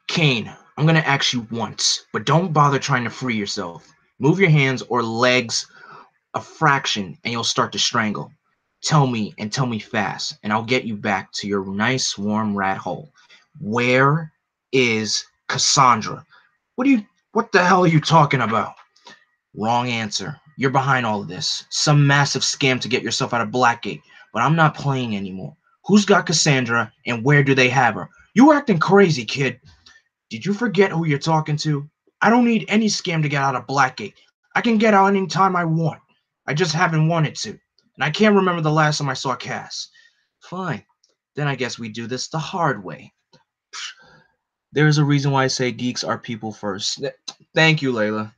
Kane, I'm gonna ask you once, but don't bother trying to free yourself. Move your hands or legs a fraction and you'll start to strangle. Tell me and tell me fast, and I'll get you back to your nice warm rat hole. Where is Cassandra? What the hell are you talking about? Wrong answer. You're behind all of this. Some massive scam to get yourself out of Blackgate. But I'm not playing anymore. Who's got Cassandra and where do they have her? You acting crazy, kid. Did you forget who you're talking to? I don't need any scam to get out of Blackgate. I can get out any time I want. I just haven't wanted to. And I can't remember the last time I saw Cass. Fine. Then I guess we do this the hard way. There is a reason why I say geeks are people first. Thank you, Layla.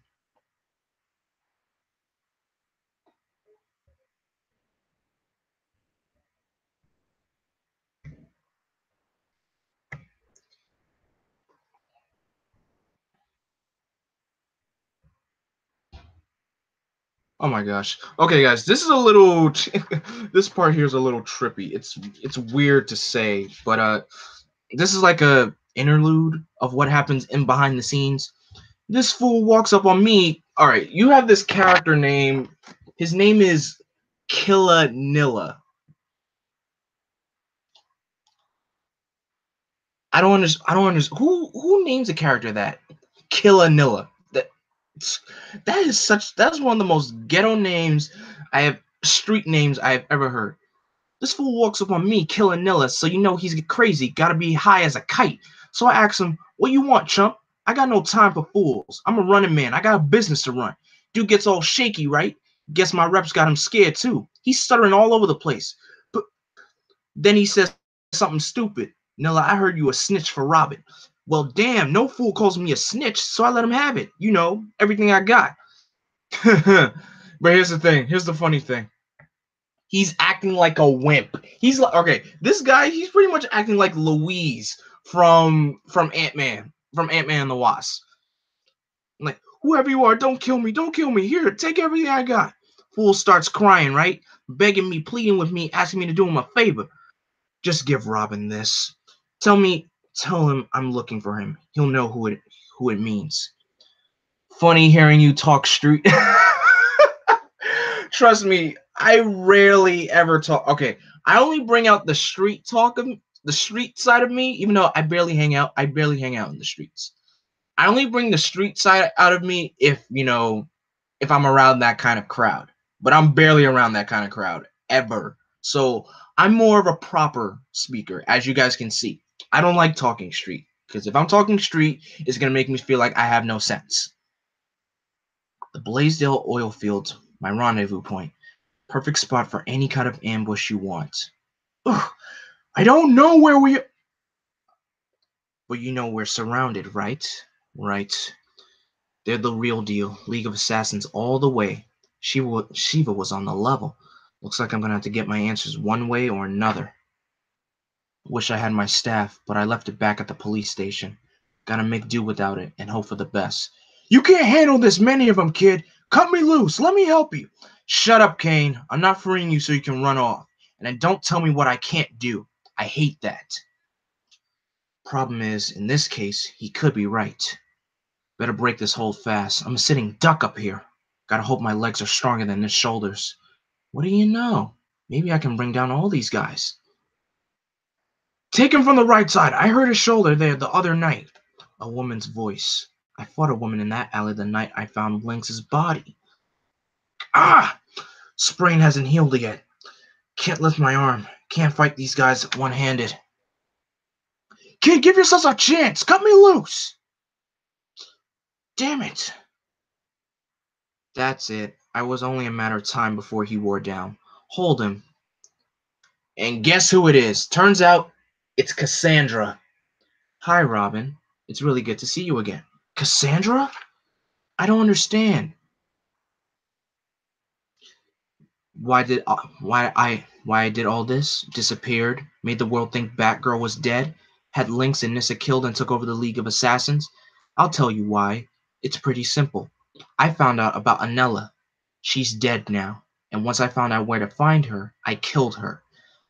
Oh my gosh. Okay, guys, this is a little. This part here is a little trippy. It's weird to say, but this is like a interlude of what happens in behind the scenes. This fool walks up on me. All right, you have this character name. His name is Killanilla. I don't understand. Who names a character that? Killanilla. That is such. That's one of the most ghetto names I have. Street names I have ever heard. This fool walks up on me, Killanilla, so you know he's crazy. Gotta be high as a kite. So I ask him, "What you want, chump? I got no time for fools. I'm a running man. I got a business to run." Dude gets all shaky, right? Guess my reps got him scared too. He's stuttering all over the place. But then he says something stupid. Nilla, I heard you a snitch for robbing. Well, damn, no fool calls me a snitch, so I let him have it. You know, everything I got. But here's the thing. Here's the funny thing. He's acting like a wimp. He's like, okay, this guy, he's pretty much acting like Louise from Ant-Man, from Ant-Man and the Wasp. Like, whoever you are, don't kill me, don't kill me. Here, take everything I got. Fool starts crying, right? Begging me, pleading with me, asking me to do him a favor. Just give Robin this. Tell him I'm looking for him. He'll know who it means. Funny hearing you talk street. Trust me, I rarely ever talk. Okay, I only bring out the street talk of the street side of me, even though I barely hang out. I barely hang out in the streets. I only bring the street side out of me if if I'm around that kind of crowd. But I'm barely around that kind of crowd ever. So I'm more of a proper speaker, as you guys can see. I don't like talking street because if I'm talking street, it's gonna make me feel like I have no sense. The Blaisdell oil fields, my rendezvous point. Perfect spot for any kind of ambush you want. Ugh, I don't know where we... But you know we're surrounded, right? Right. They're the real deal. League of Assassins all the way. Shiva was on the level. Looks like I'm gonna have to get my answers one way or another. Wish I had my staff, but I left it back at the police station. Gotta make do without it and hope for the best. You can't handle this many of them, kid. Cut me loose. Let me help you. Shut up, Kane. I'm not freeing you so you can run off. And then don't tell me what I can't do. I hate that. Problem is, in this case, he could be right. Better break this hold fast. I'm a sitting duck up here. Gotta hope my legs are stronger than his shoulders. What do you know? Maybe I can bring down all these guys. Take him from the right side. I heard his shoulder there the other night. A woman's voice. I fought a woman in that alley the night I found Lynx's body. Ah! Sprain hasn't healed yet. Can't lift my arm. Can't fight these guys one-handed. Kid, give yourself a chance. Cut me loose. Damn it. That's it. I was only a matter of time before he wore down. Hold him. And guess who it is? Turns out it's Cassandra. Hi, Robin. It's really good to see you again. Cassandra? I don't understand. Why I did all this? Disappeared, made the world think Batgirl was dead, had Lynx and Nyssa killed and took over the League of Assassins? I'll tell you why. It's pretty simple. I found out about Anella. She's dead now, and once I found out where to find her, I killed her.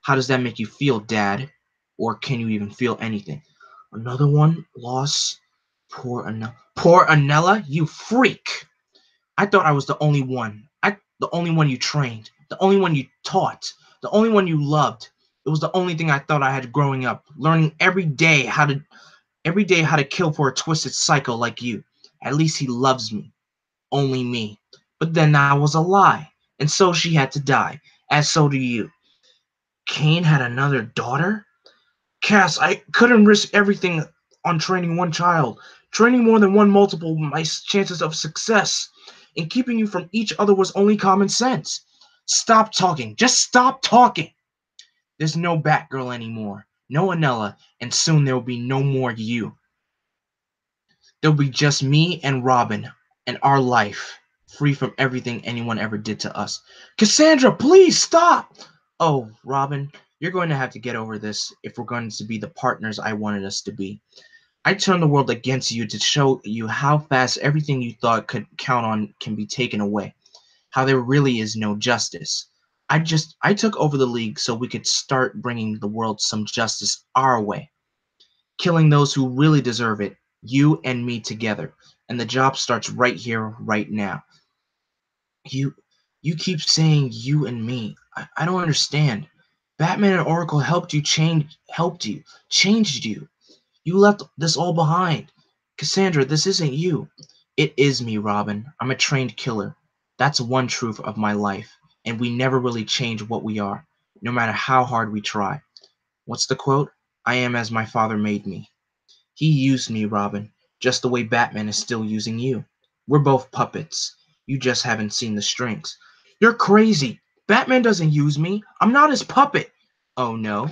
How does that make you feel, Dad? Or can you even feel anything? Another one lost. Poor Anella. Poor Anella, you freak! I thought I was the only one. The only one you trained, the only one you taught, the only one you loved. It was the only thing I thought I had growing up, learning every day how to kill for a twisted psycho like you. At least he loves me, only me. But then that was a lie, and so she had to die, as so do you. Kane had another daughter? Cass, I couldn't risk everything on training one child. Training more than one multiple my chances of success. And keeping you from each other was only common sense. Stop talking. Just stop talking. There's no Batgirl anymore. No Anella. And soon there will be no more you. There'll be just me and Robin. And our life. Free from everything anyone ever did to us. Cassandra, please stop! Oh, Robin, you're going to have to get over this if we're going to be the partners I wanted us to be. I turned the world against you to show you how fast everything you thought could count on can be taken away. How there really is no justice. I took over the league so we could start bringing the world some justice our way. Killing those who really deserve it, you and me together. And the job starts right here, right now. You you keep saying you and me. I don't understand. Batman and Oracle changed you. You left this all behind. Cassandra, this isn't you. It is me, Robin. I'm a trained killer. That's one truth of my life, and we never really change what we are, no matter how hard we try. What's the quote? I am as my father made me. He used me, Robin, just the way Batman is still using you. We're both puppets. You just haven't seen the strings. You're crazy. Batman doesn't use me. I'm not his puppet. Oh no?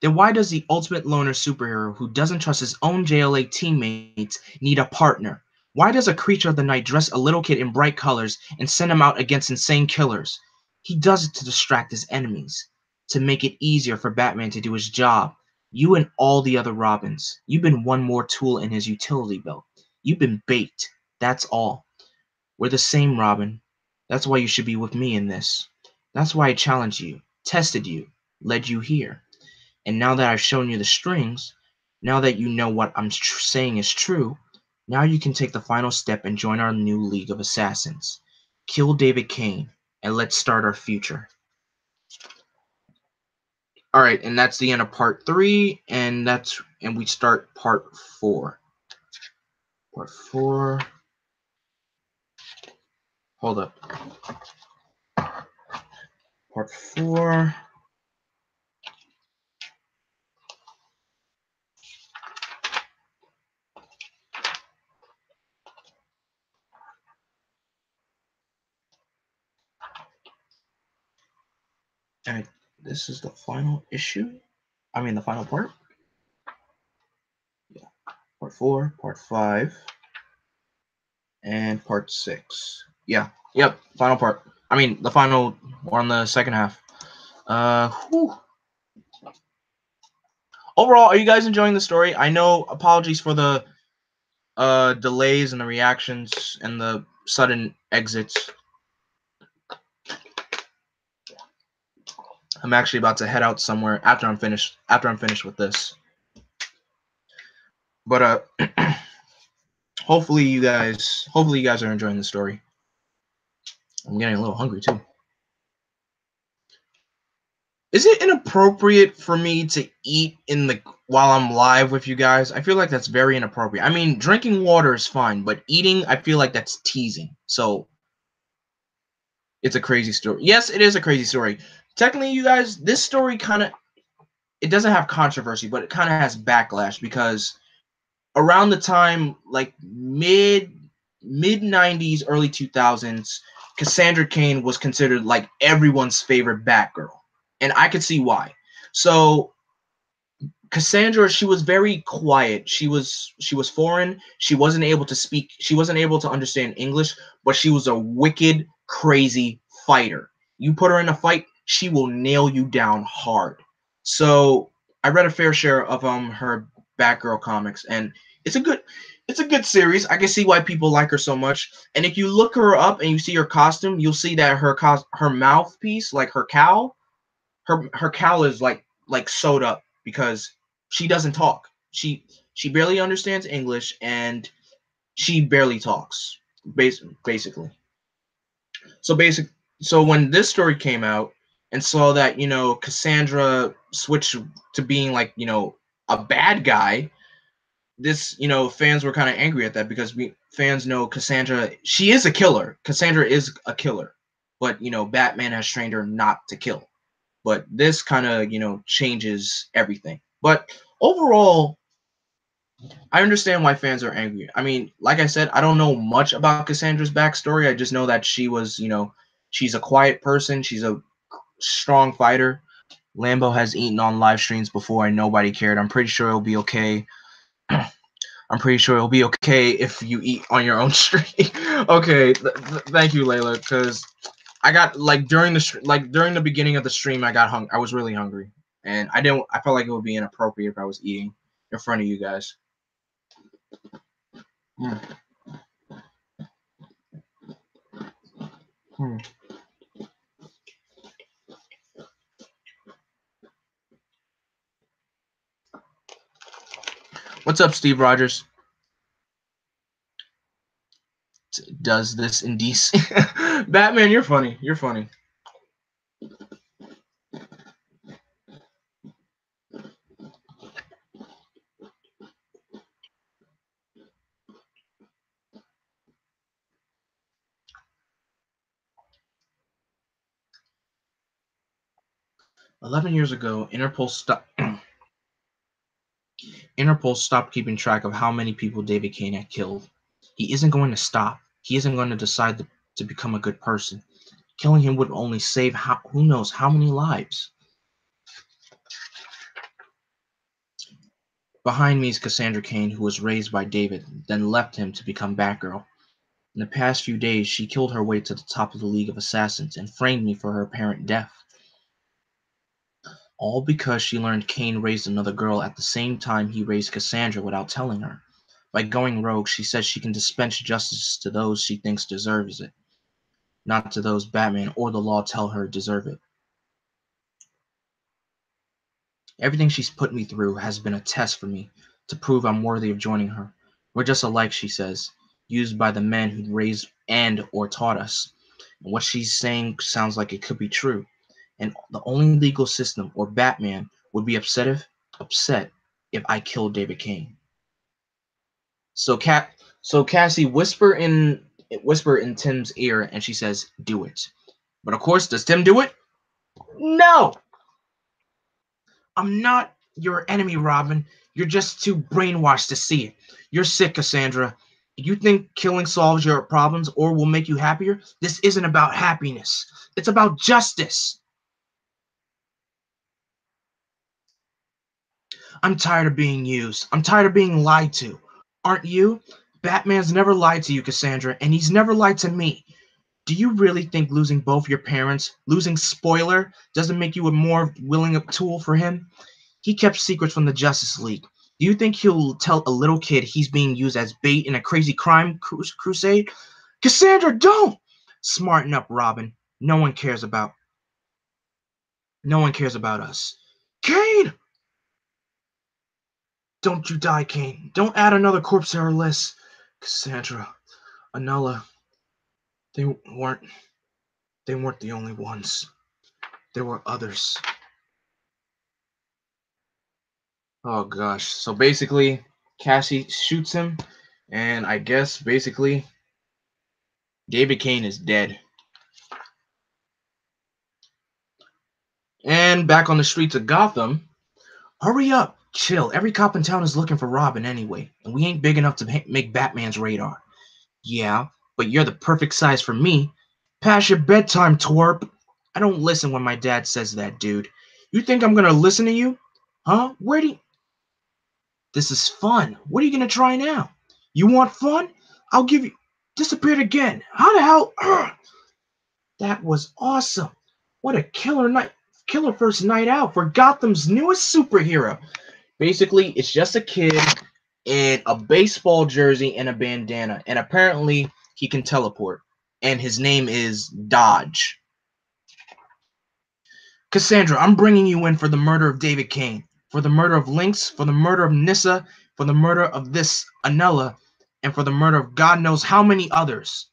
Then why does the ultimate loner superhero who doesn't trust his own JLA teammates need a partner? Why does a creature of the night dress a little kid in bright colors and send him out against insane killers? He does it to distract his enemies, to make it easier for Batman to do his job. You and all the other Robins, you've been one more tool in his utility belt. You've been bait. That's all. We're the same, Robin. That's why you should be with me in this. That's why I challenged you, tested you, led you here. And now that I've shown you the strings, now that you know what I'm saying is true, now you can take the final step and join our new League of Assassins. Kill David Kane, and let's start our future. All right, and that's the end of part 3, and we start part 4. Part 4. Hold up. Part 4. this is the final issue. I mean, the final part. Yeah, part 4, part 5, and part 6. Yeah, yep, final part. I mean, the final. We're on the second half. Whew. Overall, are you guys enjoying the story? I know. Apologies for the delays and the reactions and the sudden exits. I'm actually about to head out somewhere after I'm finished with this. But hopefully you guys are enjoying the story. I'm getting a little hungry too. Is it inappropriate for me to eat while I'm live with you guys? I feel like that's very inappropriate. I mean, drinking water is fine, but eating, I feel like that's teasing. So it's a crazy story. Yes, it is a crazy story. Technically, you guys, this story it doesn't have controversy, but it kind of has backlash because around the time like mid 90s, early 2000s, Cassandra Cain was considered like everyone's favorite Batgirl, and I could see why. So Cassandra, she was very quiet. She was foreign. She wasn't able to speak. She wasn't able to understand English, but she was a wicked, crazy fighter. You put her in a fight, she will nail you down hard. So I read a fair share of her Batgirl comics, and it's a good series. I can see why people like her so much. And if you look her up and you see her costume, you'll see that her mouthpiece, like her cowl, her cowl is like sewed up because she doesn't talk. She barely understands English and she barely talks. Basically. So so when this story came out and saw that, Cassandra switched to being like, a bad guy, this, fans were kind of angry at that because fans know Cassandra, she is a killer. Cassandra is a killer. But, Batman has trained her not to kill. But this kind of, changes everything. But overall, I understand why fans are angry. I mean, like I said, I don't know much about Cassandra's backstory. I just know that she was, she's a quiet person. She's a strong fighter. Lambo has eaten on live streams before and nobody cared. I'm pretty sure it'll be okay. I'm pretty sure it'll be okay if you eat on your own stream. Okay, thank you, Layla, because I got during the beginning of the stream, I was really hungry, and I felt like it would be inappropriate if I was eating in front of you guys. Hmm. Hmm. What's up, Steve Rogers? Does this indeed? Batman, you're funny. You're funny. "11 years ago, Interpol stopped keeping track of how many people David Cain had killed. He isn't going to stop. He isn't going to decide to become a good person. Killing him would only save who knows how many lives." Behind me is Cassandra Cain, who was raised by David, then left him to become Batgirl. In the past few days, she killed her way to the top of the League of Assassins and framed me for her apparent death. All because she learned Cain raised another girl at the same time he raised Cassandra without telling her. By going rogue, she says she can dispense justice to those she thinks deserves it, not to those Batman or the law tell her deserve it. Everything she's put me through has been a test for me, to prove I'm worthy of joining her. We're just alike, she says, used by the men who raised and or taught us. And what she's saying sounds like it could be true. And the only legal system, or Batman, would be upset if I killed David Cain. So Cassie whisper in Tim's ear, and she says, "Do it." But of course, does Tim do it? No! "I'm not your enemy, Robin. You're just too brainwashed to see it. You're sick, Cassandra. You think killing solves your problems or will make you happier? This isn't about happiness. It's about justice." I'm tired of being used. I'm tired of being lied to. Aren't you? Batman's never lied to you, Cassandra, and he's never lied to me. Do you really think losing both your parents, losing Spoiler, doesn't make you a more willing tool for him? He kept secrets from the Justice League. Do you think he'll tell a little kid he's being used as bait in a crazy crime crusade? Cassandra, don't! Smarten up, Robin. No one cares about us. Kane! Don't you die, Kane. Don't add another corpse to our list. Cassandra, Anella, they weren't they weren't the only ones. There were others. Oh gosh. So basically, Cassie shoots him, and I guess basically David Kane is dead. And back on the streets of Gotham, hurry up, chill. Every cop in town is looking for Robin anyway, and we ain't big enough to make Batman's radar. Yeah, but you're the perfect size for me. Past your bedtime, twerp. I don't listen when my dad says that, dude. You think I'm gonna listen to you? Huh? Where do you... This is fun. What are you gonna try now? You want fun? I'll give you... Disappeared again. How the hell... Ugh. That was awesome. What a killer first night out for Gotham's newest superhero. Basically, it's just a kid in a baseball jersey and a bandana, and apparently he can teleport. And his name is Dodge. Cassandra, I'm bringing you in for the murder of David Kane, for the murder of Lynx, for the murder of Nyssa, for the murder of this Anella, and for the murder of God knows how many others.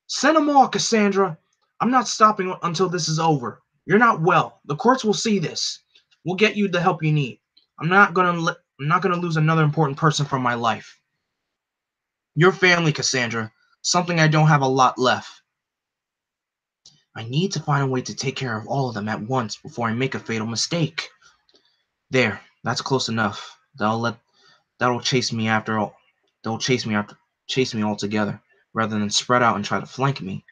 Send them all, Cassandra. I'm not stopping until this is over. You're not well. The courts will see this. We'll get you the help you need. I'm not gonna lose another important person from my life. Your family, Cassandra. Something I don't have a lot left. I need to find a way to take care of all of them at once before I make a fatal mistake. There, that's close enough. That'll chase me after all. They'll chase me all together, rather than spread out and try to flank me.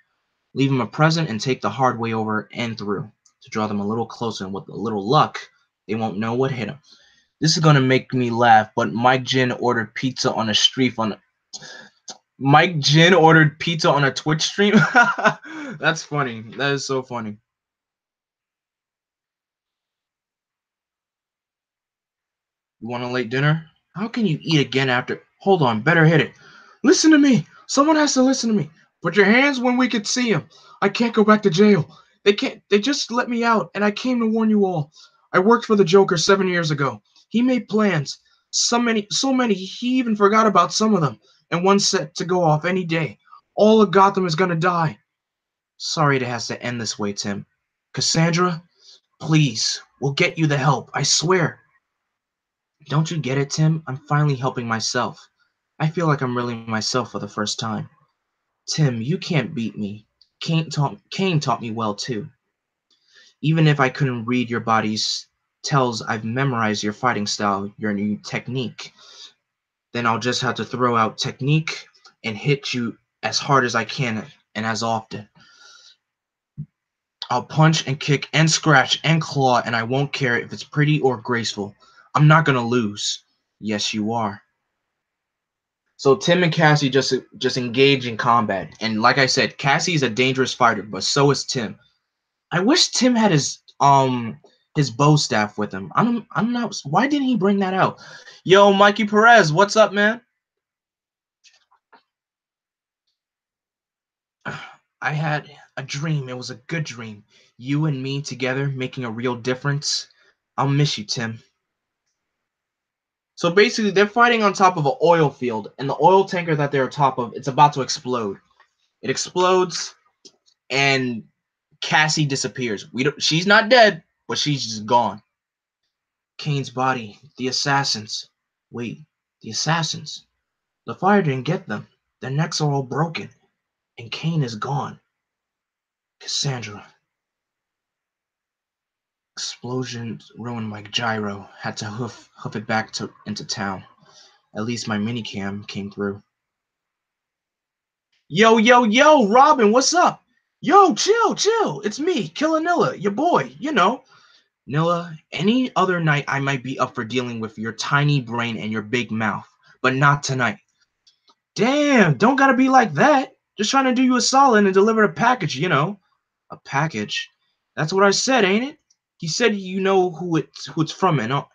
Leave them a present and take the hard way over and through to draw them a little closer, and with a little luck, they won't know what hit them. This is gonna make me laugh, but Mike Jin ordered pizza on a Twitch stream. That's funny. That is so funny. You want a late dinner? How can you eat again after? Hold on, better hit it. Listen to me. Someone has to listen to me. Put your hands when we could see him. I can't go back to jail. They can't. They just let me out, and I came to warn you all. I worked for the Joker 7 years ago. He made plans. So many. He even forgot about some of them, and one's set to go off any day. All of Gotham is gonna die. Sorry it has to end this way, Tim. Cassandra, please, we'll get you the help. I swear. Don't you get it, Tim? I'm finally helping myself. I feel like I'm really myself for the first time. Tim, you can't beat me. Kane taught me well, too. Even if I couldn't read your body's tells, I've memorized your fighting style, your new technique. Then I'll just have to throw out technique and hit you as hard as I can and as often. I'll punch and kick and scratch and claw, and I won't care if it's pretty or graceful. I'm not gonna lose. Yes, you are. So Tim and Cassie just engage in combat, and like I said, Cassie's a dangerous fighter, but so is Tim. I wish Tim had his bow staff with him. I'm not. Why didn't he bring that out? Yo, Mikey Perez, what's up, man? I had a dream. It was a good dream. You and me together making a real difference. I'll miss you, Tim. So basically, they're fighting on top of an oil field, and the oil tanker that they're on top of, it's about to explode. It explodes, and Cassie disappears. She's not dead, but she's just gone. Kane's body, the assassins. Wait, the assassins. The fire didn't get them. Their necks are all broken, and Kane is gone. Cassandra. Explosions ruined my gyro. Had to hoof it back into town. At least my minicam came through. Yo, Robin, what's up? Yo, chill. It's me, Killanilla, your boy, you know. Nilla, any other night I might be up for dealing with your tiny brain and your big mouth, but not tonight. Damn, don't gotta be like that. Just trying to do you a solid and deliver a package. A package? That's what I said, ain't it? He said you know who it's from and all.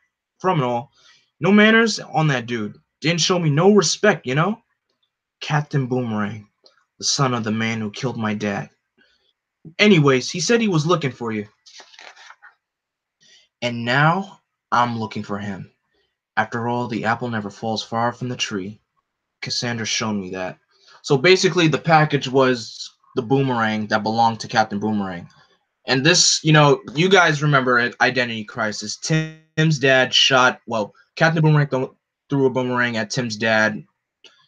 No manners on that dude. Didn't show me no respect. Captain Boomerang, the son of the man who killed my dad. Anyways, he said he was looking for you. And now I'm looking for him. After all, the apple never falls far from the tree. Cassandra shown me that. So basically, the package was the boomerang that belonged to Captain Boomerang. And this, you guys remember Identity Crisis. Tim's dad Captain Boomerang threw a boomerang at Tim's dad.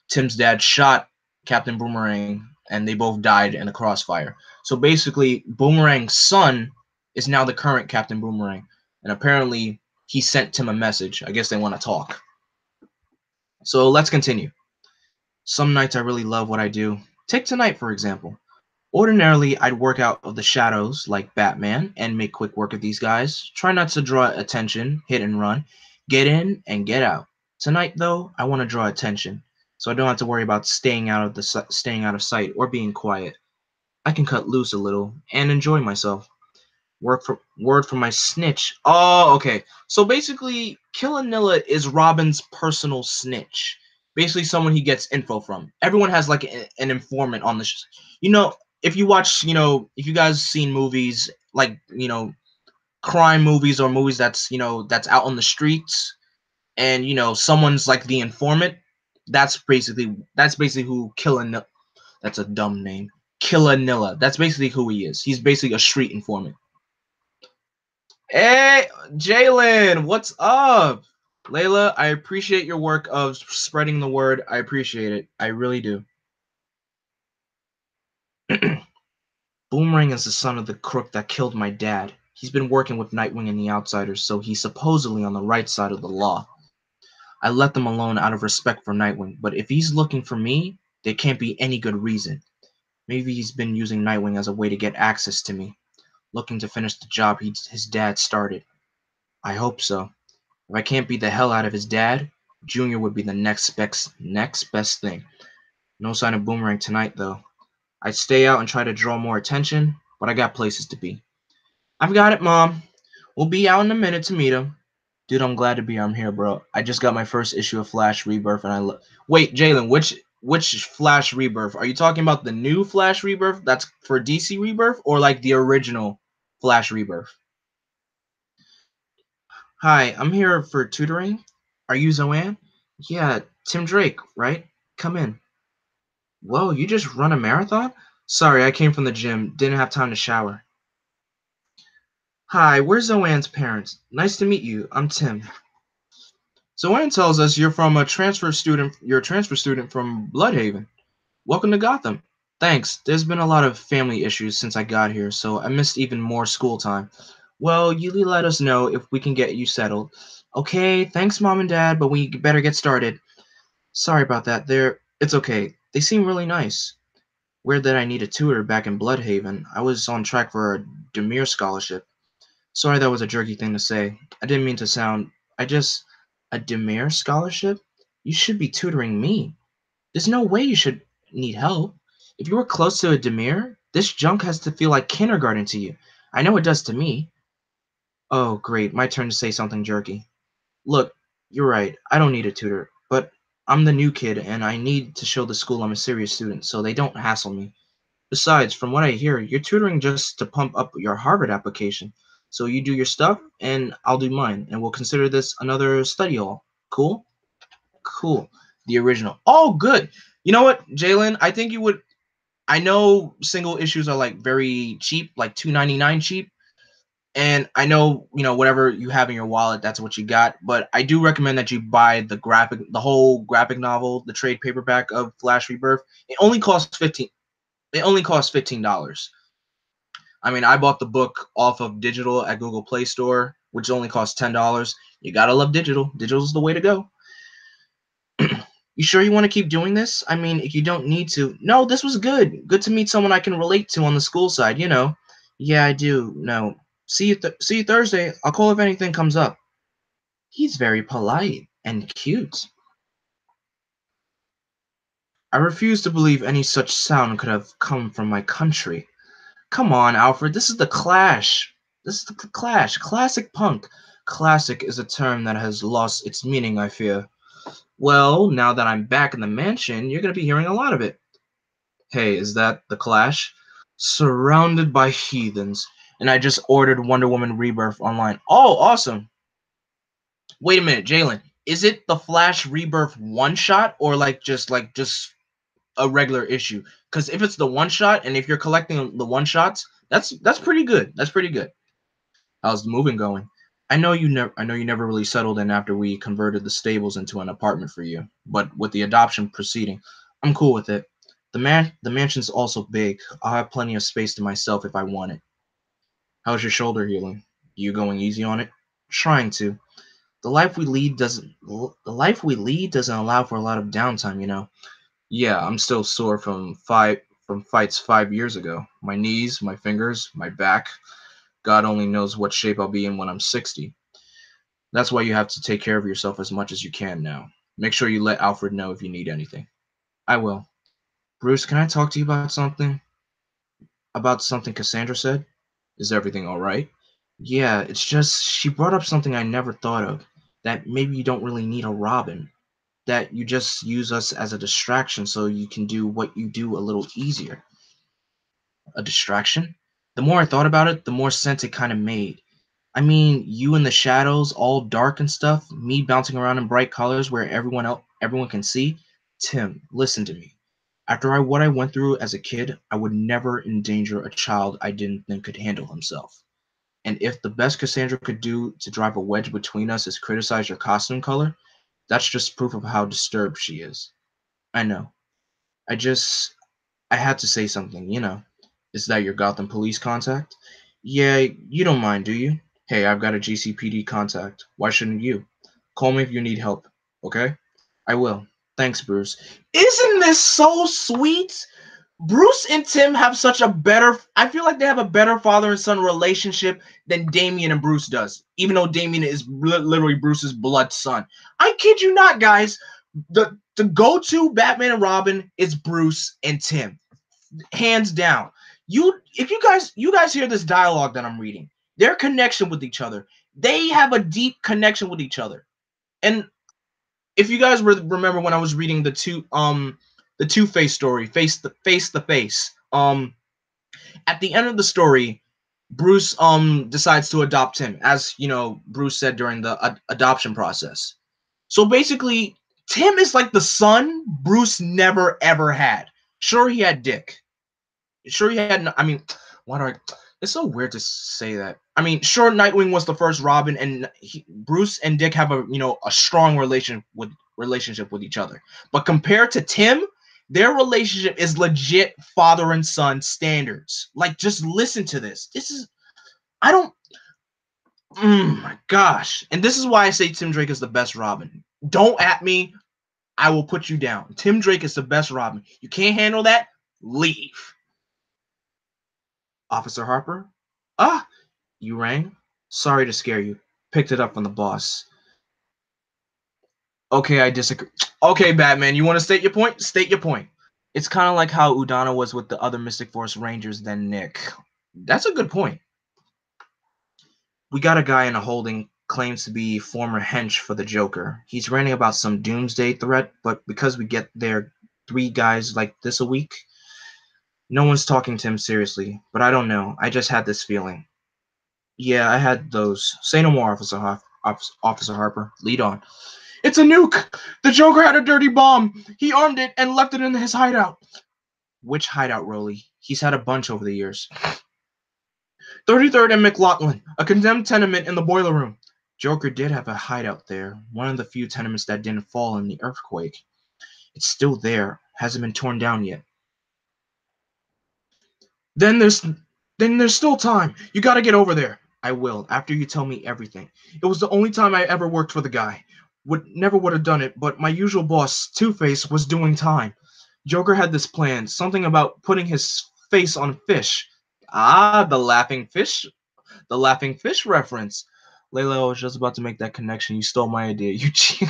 Tim's dad shot Captain Boomerang, and they both died in the crossfire. So basically, Boomerang's son is now the current Captain Boomerang. And apparently, he sent Tim a message. I guess they want to talk. So let's continue. Some nights I really love what I do. Take tonight, for example. Ordinarily, I'd work out of the shadows like Batman and make quick work of these guys. Try not to draw attention, hit and run, get in and get out. Tonight, though, I want to draw attention, so I don't have to worry about staying out of sight or being quiet. I can cut loose a little and enjoy myself. Word from my snitch. Oh, okay. So basically, Killanilla is Robin's personal snitch. Basically, someone he gets info from. Everyone has like an informant on this. If you watch, if you guys seen movies like, crime movies or movies that's out on the streets, and someone's like the informant. That's basically who Killanilla. That's a dumb name. Killanilla. That's basically who he is. He's basically a street informant. Hey, Jalen, what's up? Layla, I appreciate your work of spreading the word. I appreciate it. I really do. Boomerang is the son of the crook that killed my dad. He's been working with Nightwing and the Outsiders, so he's supposedly on the right side of the law. I let them alone out of respect for Nightwing, but if he's looking for me, there can't be any good reason. Maybe he's been using Nightwing as a way to get access to me, looking to finish the job his dad started. I hope so. If I can't beat the hell out of his dad, Junior would be the next best thing. No sign of Boomerang tonight, though. I'd stay out and try to draw more attention, but I got places to be. I've got it, Mom. We'll be out in a minute to meet him. Dude, I'm glad to be here. I'm here, bro. I just got my first issue of Flash Rebirth, and Wait, Jalen, which Flash Rebirth? Are you talking about the new Flash Rebirth that's for DC Rebirth, or like the original Flash Rebirth? Hi, I'm here for tutoring. Are you Zoanne? Yeah, Tim Drake, right? Come in. Whoa, you just run a marathon? Sorry, I came from the gym. Didn't have time to shower. Hi, we're Zoanne's parents. Nice to meet you. I'm Tim. Zoanne tells us you're a transfer student from Bloodhaven. Welcome to Gotham. Thanks. There's been a lot of family issues since I got here, so I missed even more school time. Well, you let us know if we can get you settled. Okay, thanks, Mom and Dad, but we better get started. Sorry about that. It's okay. They seem really nice. Weird that I need a tutor back in Bloodhaven. I was on track for a Demir scholarship. Sorry that was a jerky thing to say. I didn't mean to sound. A Demir scholarship? You should be tutoring me. There's no way you should need help. If you were close to a Demir, this junk has to feel like kindergarten to you. I know it does to me. Oh, great. My turn to say something jerky. Look, you're right. I don't need a tutor, but I'm the new kid and I need to show the school I'm a serious student so they don't hassle me. Besides, from what I hear, you're tutoring just to pump up your Harvard application. So you do your stuff and I'll do mine, and we'll consider this another study hall. Cool? Cool. The original. Oh, good. You know what, Jalen? I think you would. I know single issues are like very cheap, like $2.99 cheap, and I know whatever you have in your wallet, that's what you got. But I do recommend that you buy the whole graphic novel, the trade paperback of Flash Rebirth. It only costs 15. It only costs $15. I mean, I bought the book off of digital at Google Play Store, which only costs $10. You gotta love digital. Digital's the way to go. You sure you want to keep doing this? I mean, if you don't need to. No, this was good. Good to meet someone I can relate to on the school side. Yeah, I do. No. See you Thursday. I'll call if anything comes up. He's very polite and cute. I refuse to believe any such sound could have come from my country. Come on, Alfred, this is the Clash. This is the Clash. Classic punk. Classic is a term that has lost its meaning, I fear. Well, now that I'm back in the mansion, you're going to be hearing a lot of it. Hey, is that the Clash? Surrounded by heathens. And I just ordered Wonder Woman Rebirth online. Oh, awesome. Wait a minute, Jalen. Is it the Flash Rebirth one shot or just a regular issue? Because if it's the one shot and if you're collecting the one shots, that's pretty good. That's pretty good. How's the moving going? I know you never really settled in after we converted the stables into an apartment for you. But with the adoption proceeding, I'm cool with it. The mansion's also big. I'll have plenty of space to myself if I want it. How's your shoulder healing? You going easy on it? Trying to. The life we lead doesn't allow for a lot of downtime, you know. Yeah, I'm still sore from fights 5 years ago. My knees, my fingers, my back. God only knows what shape I'll be in when I'm 60. That's why you have to take care of yourself as much as you can now. Make sure you let Alfred know if you need anything. I will. Bruce, can I talk to you about something? About something Cassandra said? Is everything alright? Yeah, it's just she brought up something I never thought of. That maybe you don't really need a Robin. That you just use us as a distraction so you can do what you do a little easier. A distraction? The more I thought about it, the more sense it kind of made. I mean, you in the shadows, all dark and stuff, me bouncing around in bright colors where everyone can see. Tim, listen to me. After what I went through as a kid, I would never endanger a child I didn't think could handle himself. And if the best Cassandra could do to drive a wedge between us is criticize your costume color, that's just proof of how disturbed she is. I know. I just I had to say something, you know. Is that your Gotham police contact? Yeah, you don't mind, do you? Hey, I've got a GCPD contact. Why shouldn't you? Call me if you need help, okay? I will. Thanks, Bruce. Isn't this so sweet? Bruce and Tim have such a better, I feel like they have a better father and son relationship than Damian and Bruce does, even though Damian is literally Bruce's blood son. I kid you not, guys. The go-to Batman and Robin is Bruce and Tim, hands down. If you guys hear this dialogue that I'm reading, their connection with each other, they have a deep connection with each other. And if you guys remember when I was reading the Two-Face story, face the face, at the end of the story, Bruce decides to adopt him, as you know Bruce said during the adoption process. So basically, Tim is like the son Bruce never ever had. Sure, he had Dick. Sure, he had. I mean, why do I? It's so weird to say that. I mean, sure, Nightwing was the first Robin, and Bruce and Dick have a strong relationship with each other. But compared to Tim, their relationship is legit father and son standards. Like, just listen to this. This is I don't. My gosh, and this is why I say Tim Drake is the best Robin. Don't at me. I will put you down. Tim Drake is the best Robin. You can't handle that? Leave. Officer Harper? Ah, you rang? Sorry to scare you. Picked it up from the boss. Okay, I disagree. Okay, Batman, you want to state your point? State your point. It's kind of like how Udana was with the other Mystic Force Rangers than Nick. That's a good point. We got a guy in a holding claims to be former hench for the Joker. He's ranting about some doomsday threat, but because we get there 3 guys like this a week, no one's talking to him seriously. But I don't know. I just had this feeling. Yeah, I had those. Say no more, Officer Harper. Lead on. It's a nuke! The Joker had a dirty bomb! He armed it and left it in his hideout. Which hideout, Rolly? He's had a bunch over the years. 33rd and McLaughlin, a condemned tenement in the boiler room. Joker did have a hideout there, one of the few tenements that didn't fall in the earthquake. It's still there, hasn't been torn down yet. Then there's still time. You gotta get over there. I will, after you tell me everything. It was the only time I ever worked for the guy. Never would have done it, but my usual boss, Two-Face, was doing time. Joker had this plan, something about putting his face on fish. Ah, the laughing fish. the laughing fish reference. Layla, I was just about to make that connection. You stole my idea. You cheat.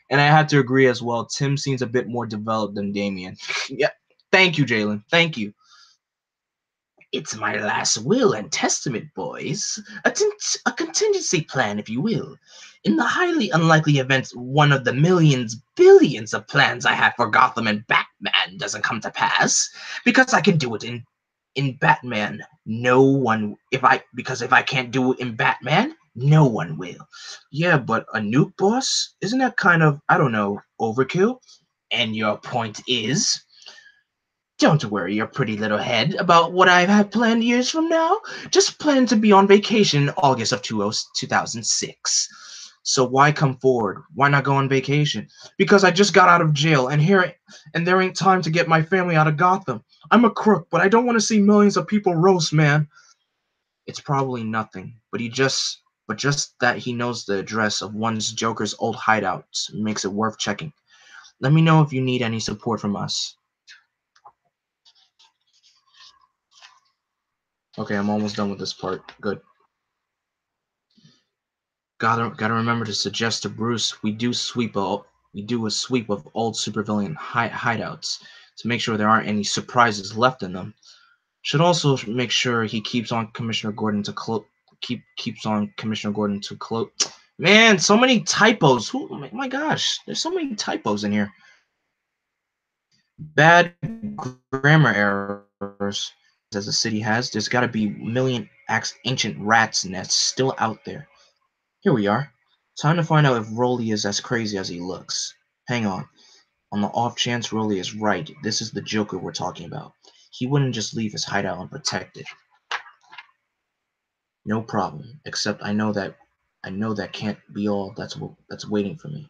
And I had to agree as well. Tim seems a bit more developed than Damien. Yeah. Thank you, Jalen. Thank you. It's my last will and testament, boys. A contingency plan, if you will. In the highly unlikely event one of the billions of plans I have for Gotham and Batman doesn't come to pass, because I can do it in Batman, if I can't do it in Batman, no one will. Yeah, but a nuke boss? Isn't that kind of, I don't know, overkill? And your point is? Don't worry your pretty little head about what I have planned years from now. Just plan to be on vacation in August of 2006. So why come forward? Why not go on vacation? Because I just got out of jail and there ain't time to get my family out of Gotham. I'm a crook, but I don't want to see millions of people roast, man. It's probably nothing, but just that he knows the address of one's Joker's old hideouts makes it worth checking. Let me know if you need any support from us. Okay, I'm almost done with this part. Good. Gotta remember to suggest to Bruce we do a sweep of old supervillain hideouts to make sure there aren't any surprises left in them. Should also make sure he keeps on Commissioner Gordon to keeps on Commissioner Gordon to close. Man, so many typos. My gosh, there's so many typos in here. Bad grammar errors as the city has. There's got to be a million ancient rats nests still out there. Here we are. Time to find out if Rolly is as crazy as he looks. Hang on. On the off chance Rolly is right, this is the Joker we're talking about. He wouldn't just leave his hideout unprotected. No problem. Except I know that can't be all that's waiting for me.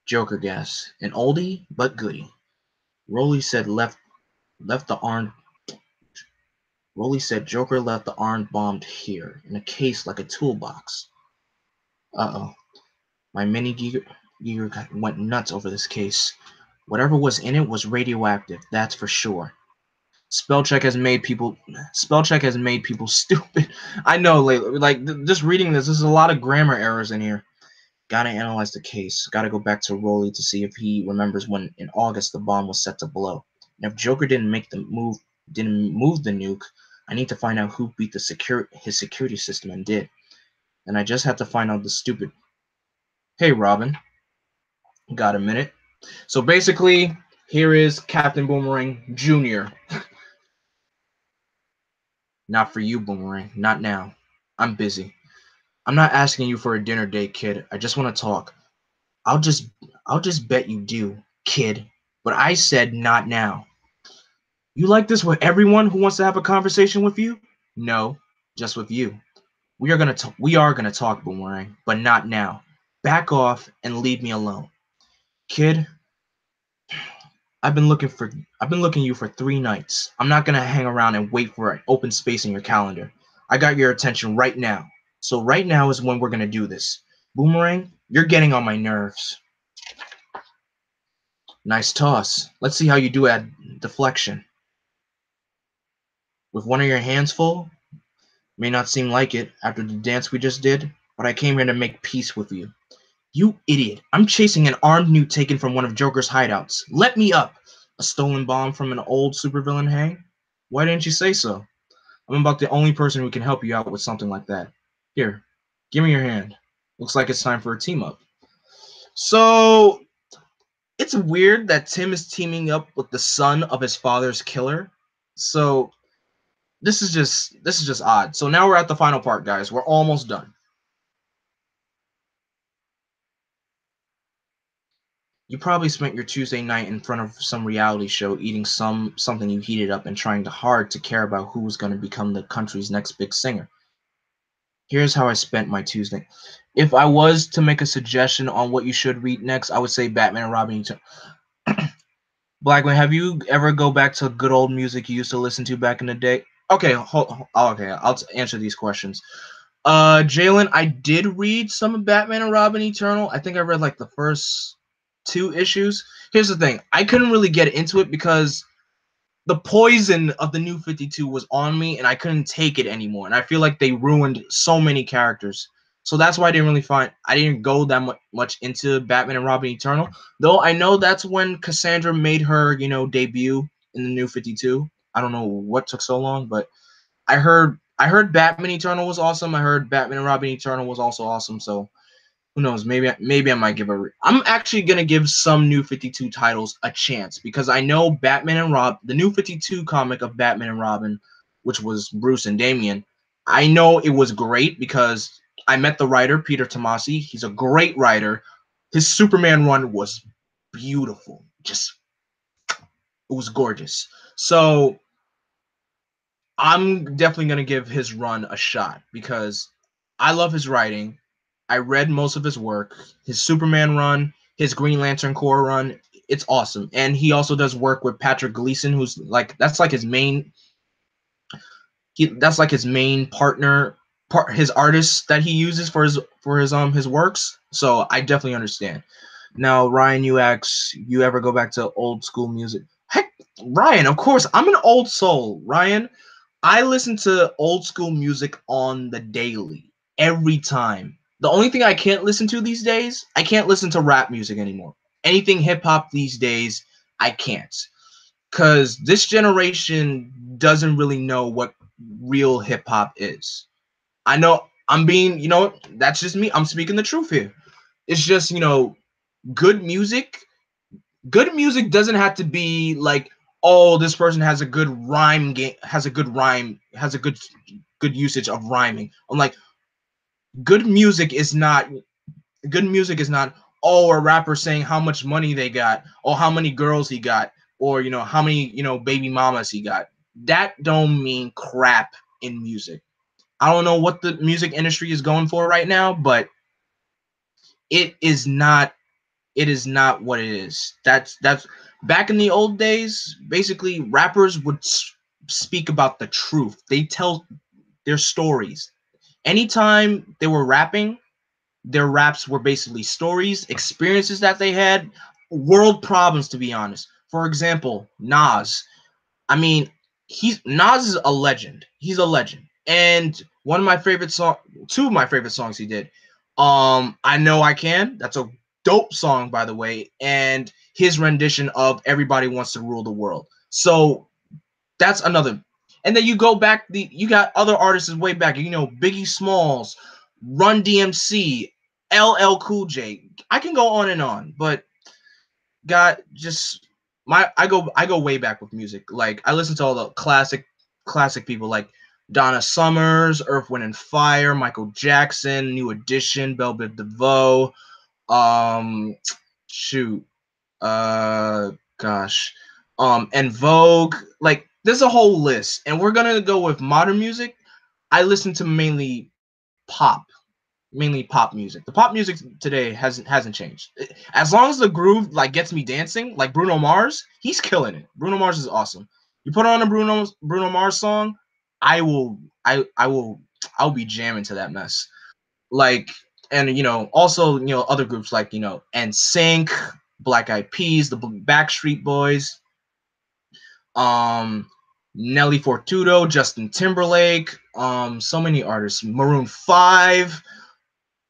Joker gas. An oldie but goodie. Rolly said Joker left the armed bomb here in a case like a toolbox. Uh-oh. My mini gear went nuts over this case. Whatever was in it was radioactive, that's for sure. Spellcheck has made people stupid. I know, just reading this, there's a lot of grammar errors in here. Gotta analyze the case. Gotta go back to Rolly to see if he remembers when in August the bomb was set to blow. And if Joker didn't move the nuke, I need to find out who beat his security system and did. And I just have to find out the stupid. Hey, Robin. Got a minute? So basically, here is Captain Boomerang Jr. Not for you, Boomerang. Not now. I'm busy. I'm not asking you for a dinner date, kid. I just want to talk. I'll just bet you do, kid. But I said not now. You like this with everyone who wants to have a conversation with you? No, just with you. We are gonna talk, Boomerang, but not now. Back off and leave me alone. Kid, I've been looking you for 3 nights. I'm not gonna hang around and wait for an open space in your calendar. I got your attention right now. So right now is when we're gonna do this. Boomerang, you're getting on my nerves. Nice toss. Let's see how you do at deflection. With one of your hands full? May not seem like it after the dance we just did, but I came here to make peace with you. You idiot. I'm chasing an armed nuke taken from one of Joker's hideouts. Let me up. A stolen bomb from an old supervillain hang? Why didn't you say so? I'm about the only person who can help you out with something like that. Here, give me your hand. Looks like it's time for a team up. So, it's weird that Tim is teaming up with the son of his father's killer. So, this is just odd. So now we're at the final part, guys. We're almost done. You probably spent your Tuesday night in front of some reality show eating something you heated up and trying hard to care about who was going to become the country's next big singer. Here's how I spent my Tuesday. If I was to make a suggestion on what you should read next, I would say Batman and Robin. Blackgate, have you ever go back to good old music you used to listen to back in the day? Okay, okay, I'll answer these questions. Jalen, I did read some of Batman and Robin Eternal. I think I read like the first 2 issues. Here's the thing. I couldn't really get into it because the poison of the New 52 was on me, and I couldn't take it anymore. And I feel like they ruined so many characters. So that's why I didn't go that much into Batman and Robin Eternal. Though I know that's when Cassandra made her, debut in the New 52. I don't know what took so long, but I heard Batman Eternal was awesome. I heard Batman and Robin Eternal was also awesome. So who knows? Maybe I might give I'm actually gonna give some New 52 titles a chance because I know the New 52 comic of Batman and Robin, which was Bruce and Damian. I know it was great because I met the writer Peter Tomasi. He's a great writer. His Superman run was beautiful. It was gorgeous. So I'm definitely gonna give his run a shot because I love his writing. I read most of his work. His Superman run, his Green Lantern Corps run, it's awesome. And he also does work with Patrick Gleason, who's like that's like his main that's like his main his artist that he uses for his works. So I definitely understand. Now, Ryan, you ask, you ever go back to old school music? Heck, Ryan, of course, I'm an old soul. Ryan, I listen to old school music on the daily, every time. The only thing I can't listen to these days, I can't listen to rap music anymore. Anything hip hop these days, I can't. Because this generation doesn't really know what real hip hop is. I know that's just me. I'm speaking the truth here. It's just, good music. Good music doesn't have to be like, oh, this person has a good rhyme game, has a good usage of rhyming. I'm like, good music is not good music is not, oh, a rapper saying how much money they got, or how many girls he got, or how many baby mamas he got. That don't mean crap in music. I don't know what the music industry is going for right now, but it is not what it is. That's back in the old days. Basically, rappers would speak about the truth. They tell their stories. Anytime they were rapping, their raps were basically stories, experiences that they had, world problems. To be honest, for example, Nas. I mean, Nas is a legend. He's a legend. And two of my favorite songs he did. I Know I Can. That's a dope song, by the way. And his rendition of Everybody Wants to Rule the World. So that's another. And then you go back, you got other artists way back, Biggie Smalls, Run DMC, LL Cool J. I can go on and on, but got just I go way back with music. Like I listen to all the classic people like Donna Summers, Earth, Wind and Fire, Michael Jackson, New Edition, Belle Biv DeVoe, um, shoot, uh, gosh, and Vogue. Like there's a whole list, and we're gonna go with modern music. I listen to pop mainly pop music. The pop music today hasn't changed. As long as the groove like gets me dancing, like Bruno Mars, he's killing it. Bruno Mars is awesome. You put on a Bruno Mars song, I'll be jamming to that mess. Like and also other groups like NSYNC, Black Eyed Peas, the Backstreet Boys, um Nelly Furtado, Justin Timberlake, so many artists, Maroon 5.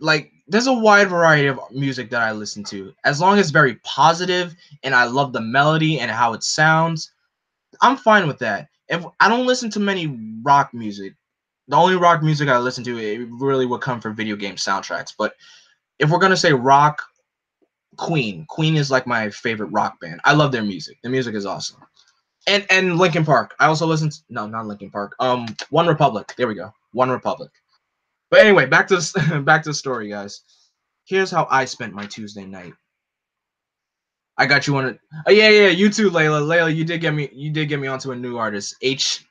Like there's a wide variety of music that I listen to. As long as it's very positive and I love the melody and how it sounds, I'm fine with that. If I don't listen to many rock music, the only rock music I listen to it really would come from video game soundtracks. But if we're gonna say rock, Queen is like my favorite rock band. I love their music. The music is awesome. And Linkin Park. I also listen to no, not Linkin Park. One Republic. There we go. One Republic. But anyway, back to back to the story, guys. Here's how I spent my Tuesday night. I got you on it. Oh yeah, you too, Layla. Layla, you did get me onto a new artist. H.E.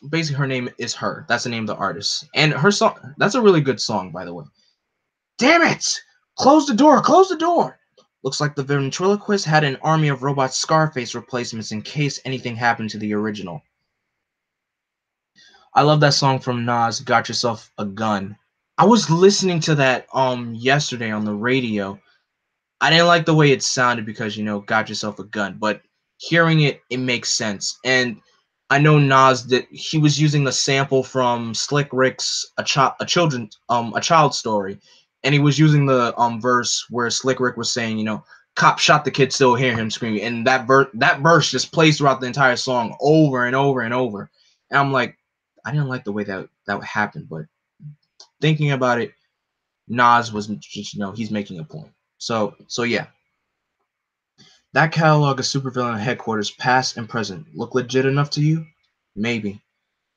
Basically, her name is Her. That's the name of the artist. And her song, that's a really good song, by the way. Damn it! Close the door! Close the door! Looks like the ventriloquist had an army of robot Scarface replacements in case anything happened to the original. I love that song from Nas, Got Yourself a Gun. I was listening to that yesterday on the radio. I didn't like the way it sounded because, got yourself a gun, but hearing it, it makes sense. And I know Nas that he was using the sample from Slick Rick's a child story, and he was using the verse where Slick Rick was saying, cop shot the kid, still hear him screaming, and that verse just plays throughout the entire song over and over and over. And I'm like, I didn't like the way that happened, but thinking about it, Nas was just, he's making a point. So yeah, that catalog of supervillain headquarters, past and present, look legit enough to you? Maybe.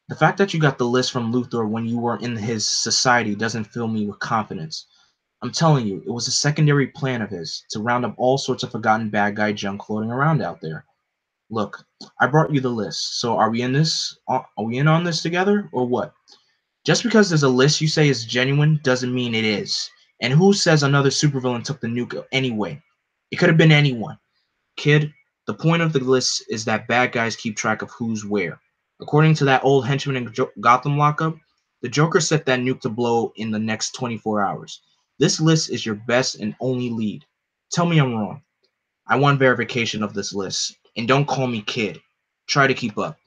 The fact that you got the list from Luthor when you were in his society doesn't fill me with confidence. I'm telling you, it was a secondary plan of his to round up all sorts of forgotten bad guy junk floating around out there. Look, I brought you the list, so are we in this? Are we in on this together, or what? Just because there's a list you say is genuine doesn't mean it is. And who says another supervillain took the nuke anyway? It could have been anyone. Kid, the point of the list is that bad guys keep track of who's where. According to that old henchman in Gotham lockup, the Joker set that nuke to blow in the next 24 hours. This list is your best and only lead. Tell me I'm wrong. I want verification of this list. And don't call me kid. Try to keep up.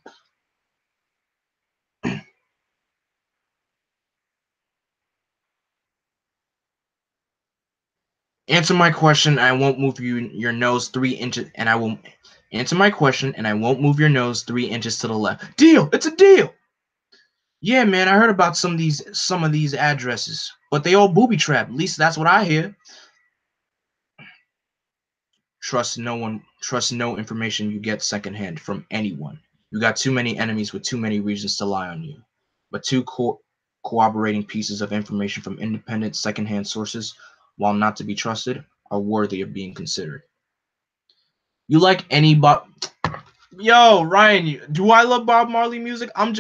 Answer my question and I won't move your nose 3 inches and I will answer my question and I won't move your nose 3 inches to the left. Deal! It's a deal! Yeah, man, I heard about some of these addresses, but they all booby trapped. At least that's what I hear. Trust no one. Trust no information you get secondhand from anyone. You got too many enemies with too many reasons to lie on you. But two corroborating pieces of information from independent secondhand sources, while not to be trusted, are worthy of being considered. You like any Yo, Ryan, do I love Bob Marley music? I'm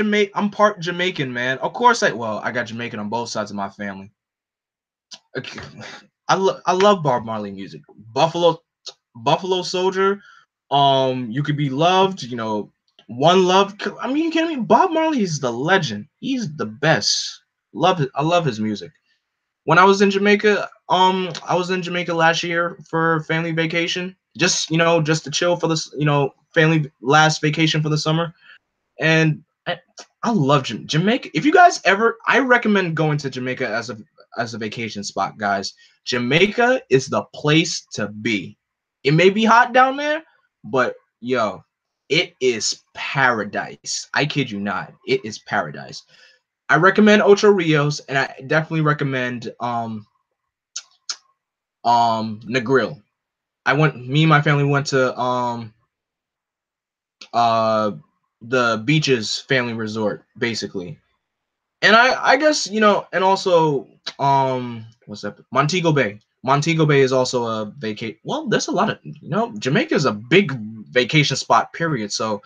part Jamaican, man. Of course I got Jamaican on both sides of my family. Okay. I love Bob Marley music. Buffalo Soldier. You could be loved. One Love. I mean, you kidding me? Bob Marley is the legend. He's the best. Love it. I love his music. When I was in Jamaica last year for family vacation. Just to chill for this, family last vacation for the summer. And I love Jamaica. If you guys ever, I recommend going to Jamaica as a vacation spot, guys. Jamaica is the place to be. It may be hot down there, but yo, it is paradise. I kid you not. It is paradise. I recommend Ocho Rios, and I definitely recommend Negril. Me and my family went to uh the beaches family resort, basically. And I guess, and also what's that? Montego Bay. Montego Bay is also a vacate. Well, there's a lot of, Jamaica is a big vacation spot, period. So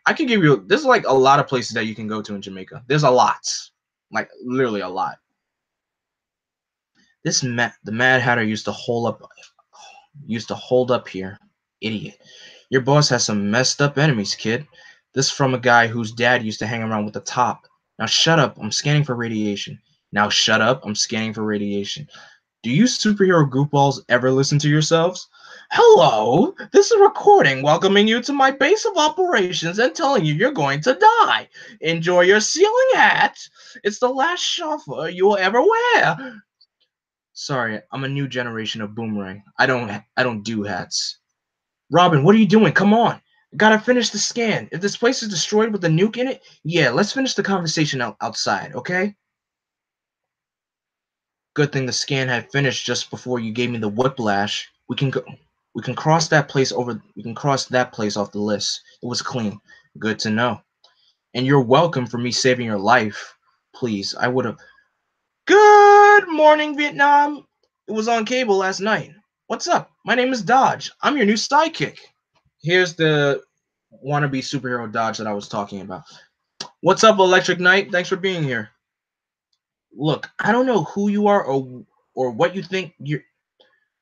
I can give you, there's like a lot of places that you can go to in Jamaica. There's a lot, like literally a lot. The Mad Hatter used to hold up here. Idiot. Your boss has some messed up enemies, kid. This from a guy whose dad used to hang around with the top. Now shut up, I'm scanning for radiation. Now shut up, I'm scanning for radiation. Do you superhero goofballs ever listen to yourselves? Hello, this is a recording welcoming you to my base of operations and telling you you're going to die. Enjoy your ceiling hat. It's the last shuffle you will ever wear. Sorry, I'm a new generation of boomerang. I don't do hats. Robin, what are you doing? Come on. Gotta finish the scan. If this place is destroyed with a nuke in it, yeah, let's finish the conversation outside, okay? Good thing the scan had finished just before you gave me the whiplash. We can cross that place over. We can cross that place off the list. It was clean. Good to know. And you're welcome for me saving your life. Please, I would have. Good morning, Vietnam. It was on cable last night. What's up? My name is Dodge. I'm your new sidekick. Here's the wannabe superhero Dodge that I was talking about. What's up, Electric Knight? Thanks for being here. Look, I don't know who you are or what you think you're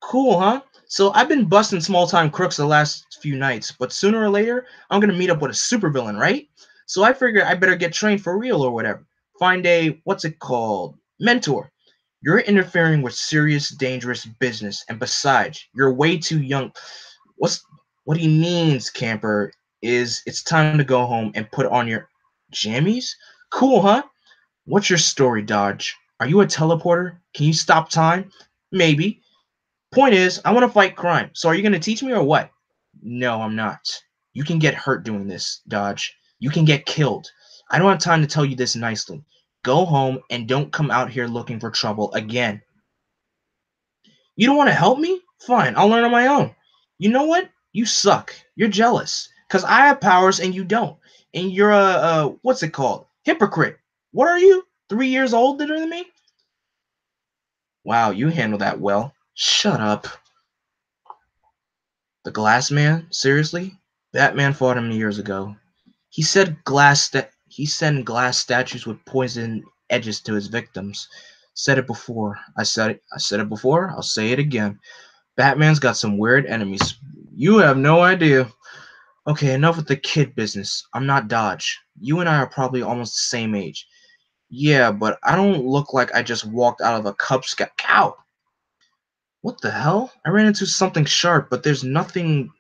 cool, huh? So I've been busting small time crooks the last few nights, but sooner or later I'm gonna meet up with a supervillain, right? So I figure I better get trained for real or whatever. Find a what's it called? Mentor. You're interfering with serious, dangerous business, and besides, you're way too young. What's what he means, camper, is it's time to go home and put on your jammies? Cool, huh? What's your story, Dodge? Are you a teleporter? Can you stop time? Maybe. Point is, I want to fight crime. So are you going to teach me or what? No, I'm not. You can get hurt doing this, Dodge. You can get killed. I don't have time to tell you this nicely. Go home and don't come out here looking for trouble again. You don't want to help me? Fine, I'll learn on my own. You know what? You suck. You're jealous. Because I have powers and you don't. And you're what's it called? Hypocrite. What are you? 3 years older than me? Wow, you handle that well. Shut up. The Glass Man? Seriously? Batman fought him years ago. He sent glass statues with poison edges to his victims. Said it before. I said it before. I'll say it again. Batman's got some weird enemies. You have no idea. Okay, enough with the kid business. I'm not Dodge. You and I are probably almost the same age. Yeah, but I don't look like I just walked out of a Cub Scout. Cow! What the hell? I ran into something sharp, but there's nothing.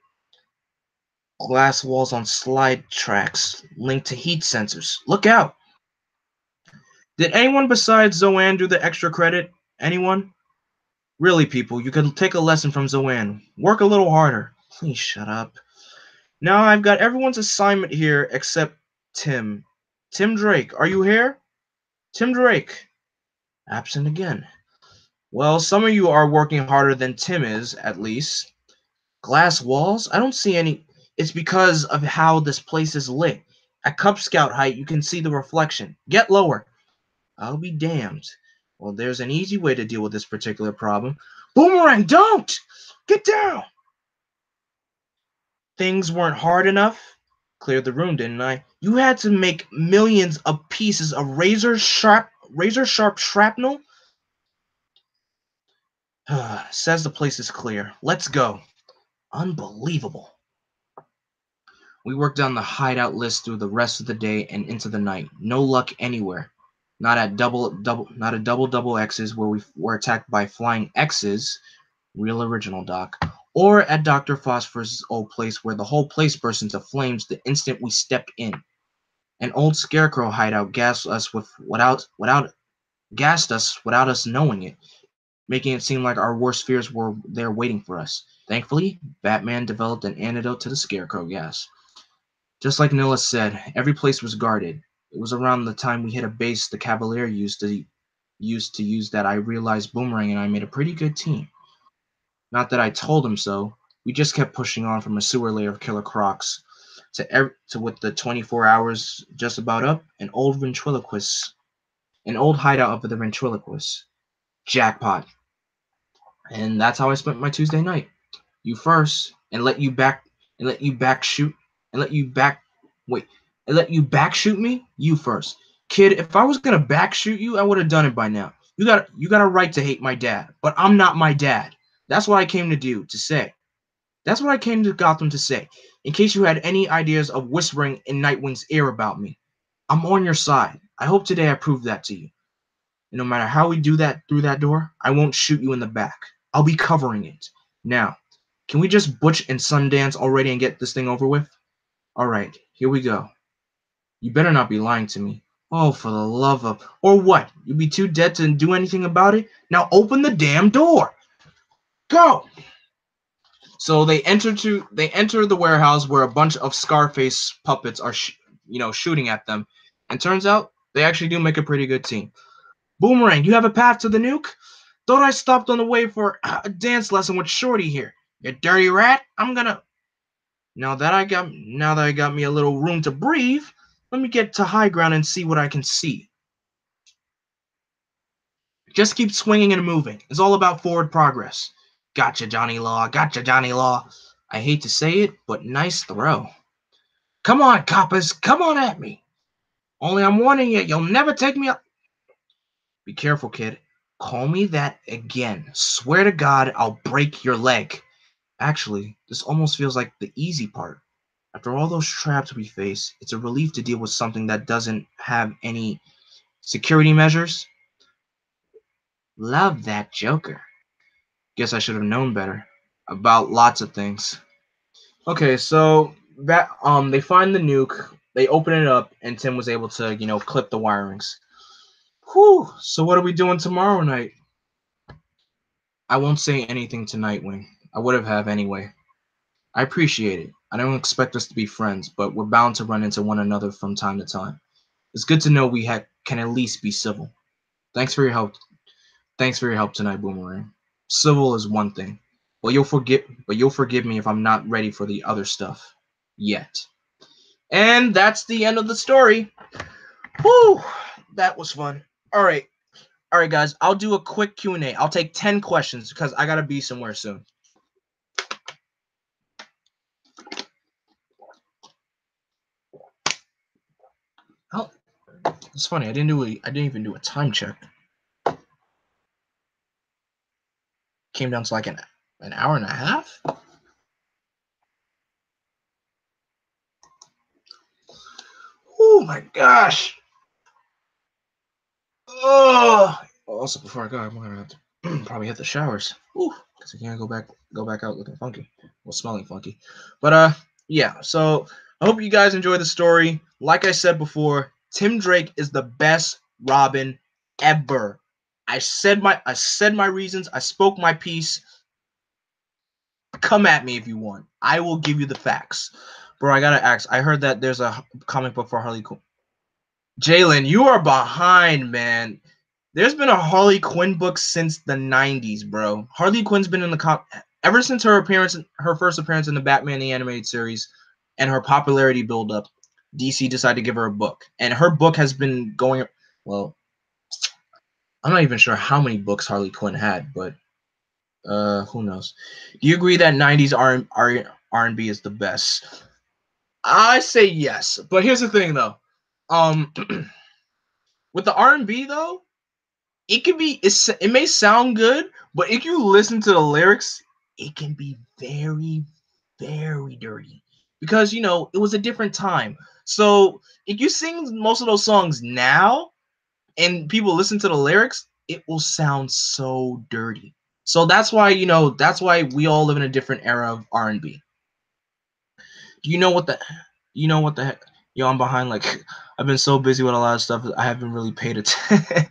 Glass walls on slide tracks linked to heat sensors. Look out! Did anyone besides Zoan do the extra credit? Anyone? Really, people, you could take a lesson from Zoan. Work a little harder. Please shut up. Now I've got everyone's assignment here except Tim. Tim Drake, are you here? Tim Drake. Absent again. Well, some of you are working harder than Tim is, at least. Glass walls? I don't see any. It's because of how this place is lit. At Cub Scout height, you can see the reflection. Get lower. I'll be damned. Well, there's an easy way to deal with this particular problem. Boomerang, don't! Get down! Things weren't hard enough? Cleared the room, didn't I? You had to make millions of pieces of razor sharp shrapnel? Says the place is clear. Let's go. Unbelievable. We worked down the hideout list through the rest of the day and into the night. No luck anywhere. Not at double X's where we were attacked by flying X's, real original Doc, or at Dr. Phosphorus' old place where the whole place burst into flames the instant we stepped in. An old scarecrow hideout gassed us without us knowing it, making it seem like our worst fears were there waiting for us. Thankfully, Batman developed an antidote to the scarecrow gas. Just like Nilla said, every place was guarded. It was around the time we hit a base the Cavalier used that I realized Boomerang and I made a pretty good team. Not that I told him so. We just kept pushing on from a sewer layer of killer crocs to with the 24 hours just about up, an old hideout of the ventriloquist. Jackpot. And that's how I spent my Tuesday night. You first, and let you back shoot, and let you back, wait, and let you back shoot me? You first. Kid, if I was gonna back shoot you, I would have done it by now. You got a right to hate my dad, but I'm not my dad. That's what I came to say. That's what I came to Gotham to say, in case you had any ideas of whispering in Nightwing's ear about me. I'm on your side. I hope today I proved that to you. And no matter how we do that through that door, I won't shoot you in the back. I'll be covering it. Now, can we just butch and Sundance already and get this thing over with? Alright, here we go. You better not be lying to me. Oh, for the love of... Or what? You be too dead to do anything about it? Now open the damn door! Go! So they enter the warehouse where a bunch of Scarface puppets are shooting at them. And turns out they actually do make a pretty good team. Boomerang, you have a path to the nuke? Thought I stopped on the way for a dance lesson with Shorty here. You dirty rat, I'm gonna... Now that I got me a little room to breathe, let me get to high ground and see what I can see. Just keep swinging and moving. It's all about forward progress. Gotcha, Johnny Law. Gotcha, Johnny Law. I hate to say it, but nice throw. Come on, coppers. Come on at me. Only I'm warning you, you'll never take me up. Be careful, kid. Call me that again. Swear to God, I'll break your leg. Actually, this almost feels like the easy part. After all those traps we face, it's a relief to deal with something that doesn't have any security measures. Love that Joker. Guess I should have known better about lots of things. Okay, so that they find the nuke, they open it up, and Tim was able to, clip the wirings. Whew. So what are we doing tomorrow night? I won't say anything tonight, Wing. I would have anyway. I appreciate it. I don't expect us to be friends, but we're bound to run into one another from time to time. It's good to know we can at least be civil. Thanks for your help. Thanks for your help tonight, Boomerang. Civil is one thing, but you'll forgive me if I'm not ready for the other stuff yet. And that's the end of the story. Whew, that was fun. All right, guys. I'll do a quick Q&A. I'll take 10 questions because I gotta be somewhere soon. Oh, it's funny. I didn't even do a time check. Came down to like an hour and a half. Oh my gosh. Oh. Also, before I go, I'm gonna have to probably hit the showers. Because I can't go back out looking funky. Well, smelling funky. But yeah. So I hope you guys enjoy the story. Like I said before, Tim Drake is the best Robin ever. I said my reasons. I spoke my piece. Come at me if you want. I will give you the facts. Bro, I gotta ask. I heard that there's a comic book for Harley Quinn. Jalen, you are behind, man. There's been a Harley Quinn book since the 90s, bro. Harley Quinn's been in the ever since her first appearance in the Batman the Animated Series, and her popularity build up. DC decided to give her a book, and her book has been going. Well, I'm not even sure how many books Harley Quinn had, but who knows? Do you agree that 90s R&B is the best? I say yes, but here's the thing though. Um, with the R&B though, it may sound good, but if you listen to the lyrics, it can be very, very dirty because it was a different time. So if you sing most of those songs now and people listen to the lyrics, it will sound so dirty. So that's why we all live in a different era of R&B. Do you know what the heck? Yo, I'm behind. Like, I've been so busy with a lot of stuff that I haven't really paid attention.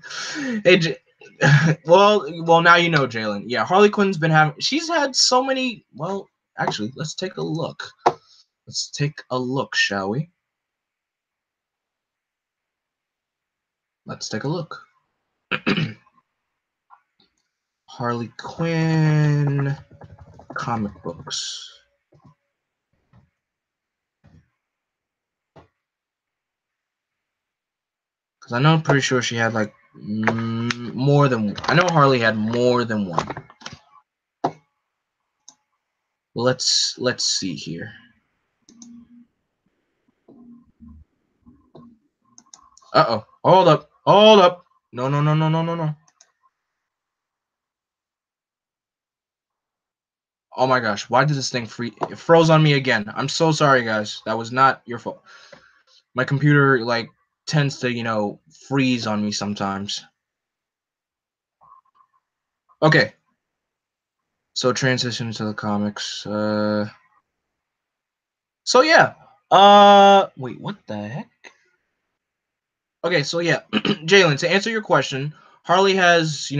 Hey, well, now you know, Jalen. Yeah, Harley Quinn's been having. She's had so many. Well, actually, let's take a look. Let's take a look, shall we? Let's take a look. Harley Quinn comic books. Because I know I'm pretty sure she had like more than. I know Harley had more than one. Let's see here. Uh-oh. Hold up. Hold up. No, no, no, no, no, no, no. Oh my gosh. Why did this thing freeze? It froze on me again. I'm so sorry, guys. That was not your fault. My computer, like, tends to, freeze on me sometimes. Okay. So transition to the comics. So yeah. Wait, what the heck? Okay, so yeah, Jalen, to answer your question, Harley has,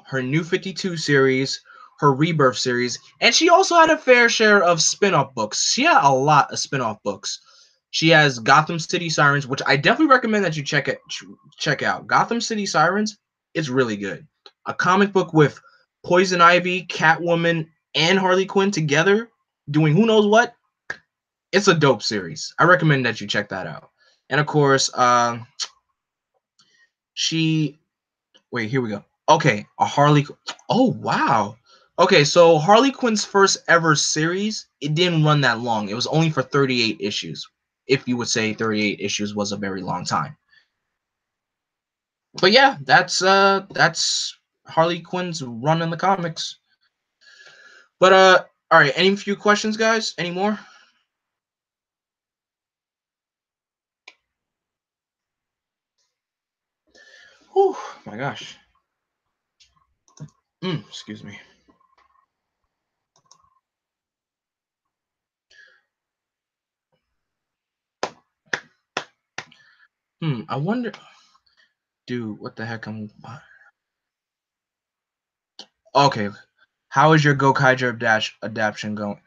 her New 52 series, her Rebirth series, and she also had a fair share of spin-off books. She had a lot of spin-off books. She has Gotham City Sirens, which I definitely recommend that you check out. Gotham City Sirens is really good. A comic book with Poison Ivy, Catwoman, and Harley Quinn together doing who knows what. It's a dope series. I recommend that you check that out. And of course, she wait, here we go. Okay, a Harley. Oh wow. Okay, so Harley Quinn's first ever series, it didn't run that long. It was only for 38 issues. If you would say 38 issues was a very long time. But yeah, that's Harley Quinn's run in the comics. But all right, any few questions, guys? Any more? Whew, my gosh. Excuse me. I wonder. Dude, what the heck? Okay. How is your Gokaiger adaptation going?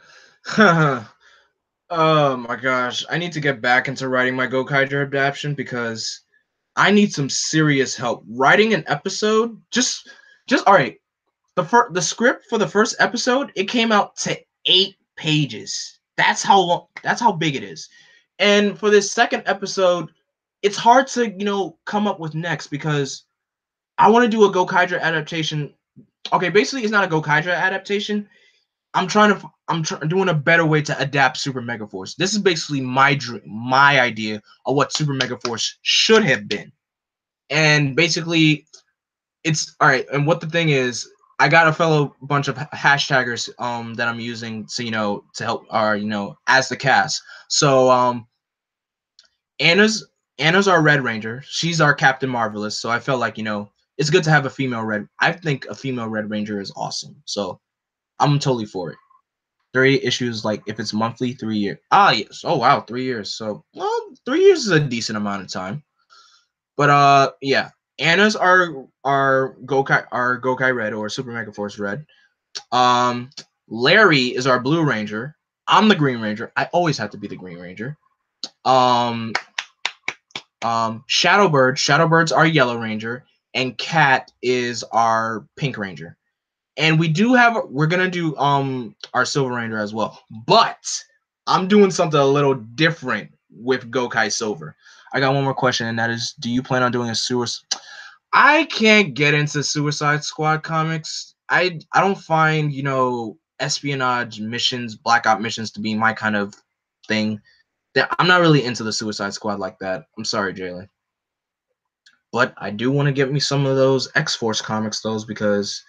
Oh my gosh. I need to get back into writing my Gokaiger adaptation because I need some serious help. Writing an episode, just all right. The script for the first episode, it came out to 8 pages. That's how long. That's how big it is. And for this second episode, it's hard to come up with next because I want to do a Gokaiger adaptation. Okay, basically, it's not a Gokaiger adaptation. I'm doing a better way to adapt Super Mega Force. This is basically my dream, my idea of what Super Mega Force should have been. And basically, it's all right. And what the thing is, I got a fellow bunch of hashtaggers that I'm using to help as the cast. So Anna's Anna's our Red Ranger. She's our Captain Marvelous. So I felt like it's good to have a female Red. I think a female Red Ranger is awesome. So I'm totally for it. 3 issues, like if it's monthly, 3 years. Ah, yes. Oh wow, 3 years. So well, 3 years is a decent amount of time. But yeah, Anna's our Gokai Red or Super Mega Force Red. Um, Larry is our Blue Ranger. I'm the Green Ranger. I always have to be the Green Ranger. Um, Shadowbird's our Yellow Ranger, and Cat is our Pink Ranger. And we're gonna do our Silver Ranger as well. But I'm doing something a little different with Gokai Silver. I got one more question, and that is, do you plan on doing a suicide? I can't get into Suicide Squad comics. I don't find espionage missions, blackout missions to be my kind of thing. I'm not really into the Suicide Squad like that. I'm sorry, Jalen. But I do want to get me some of those X-Force comics, those because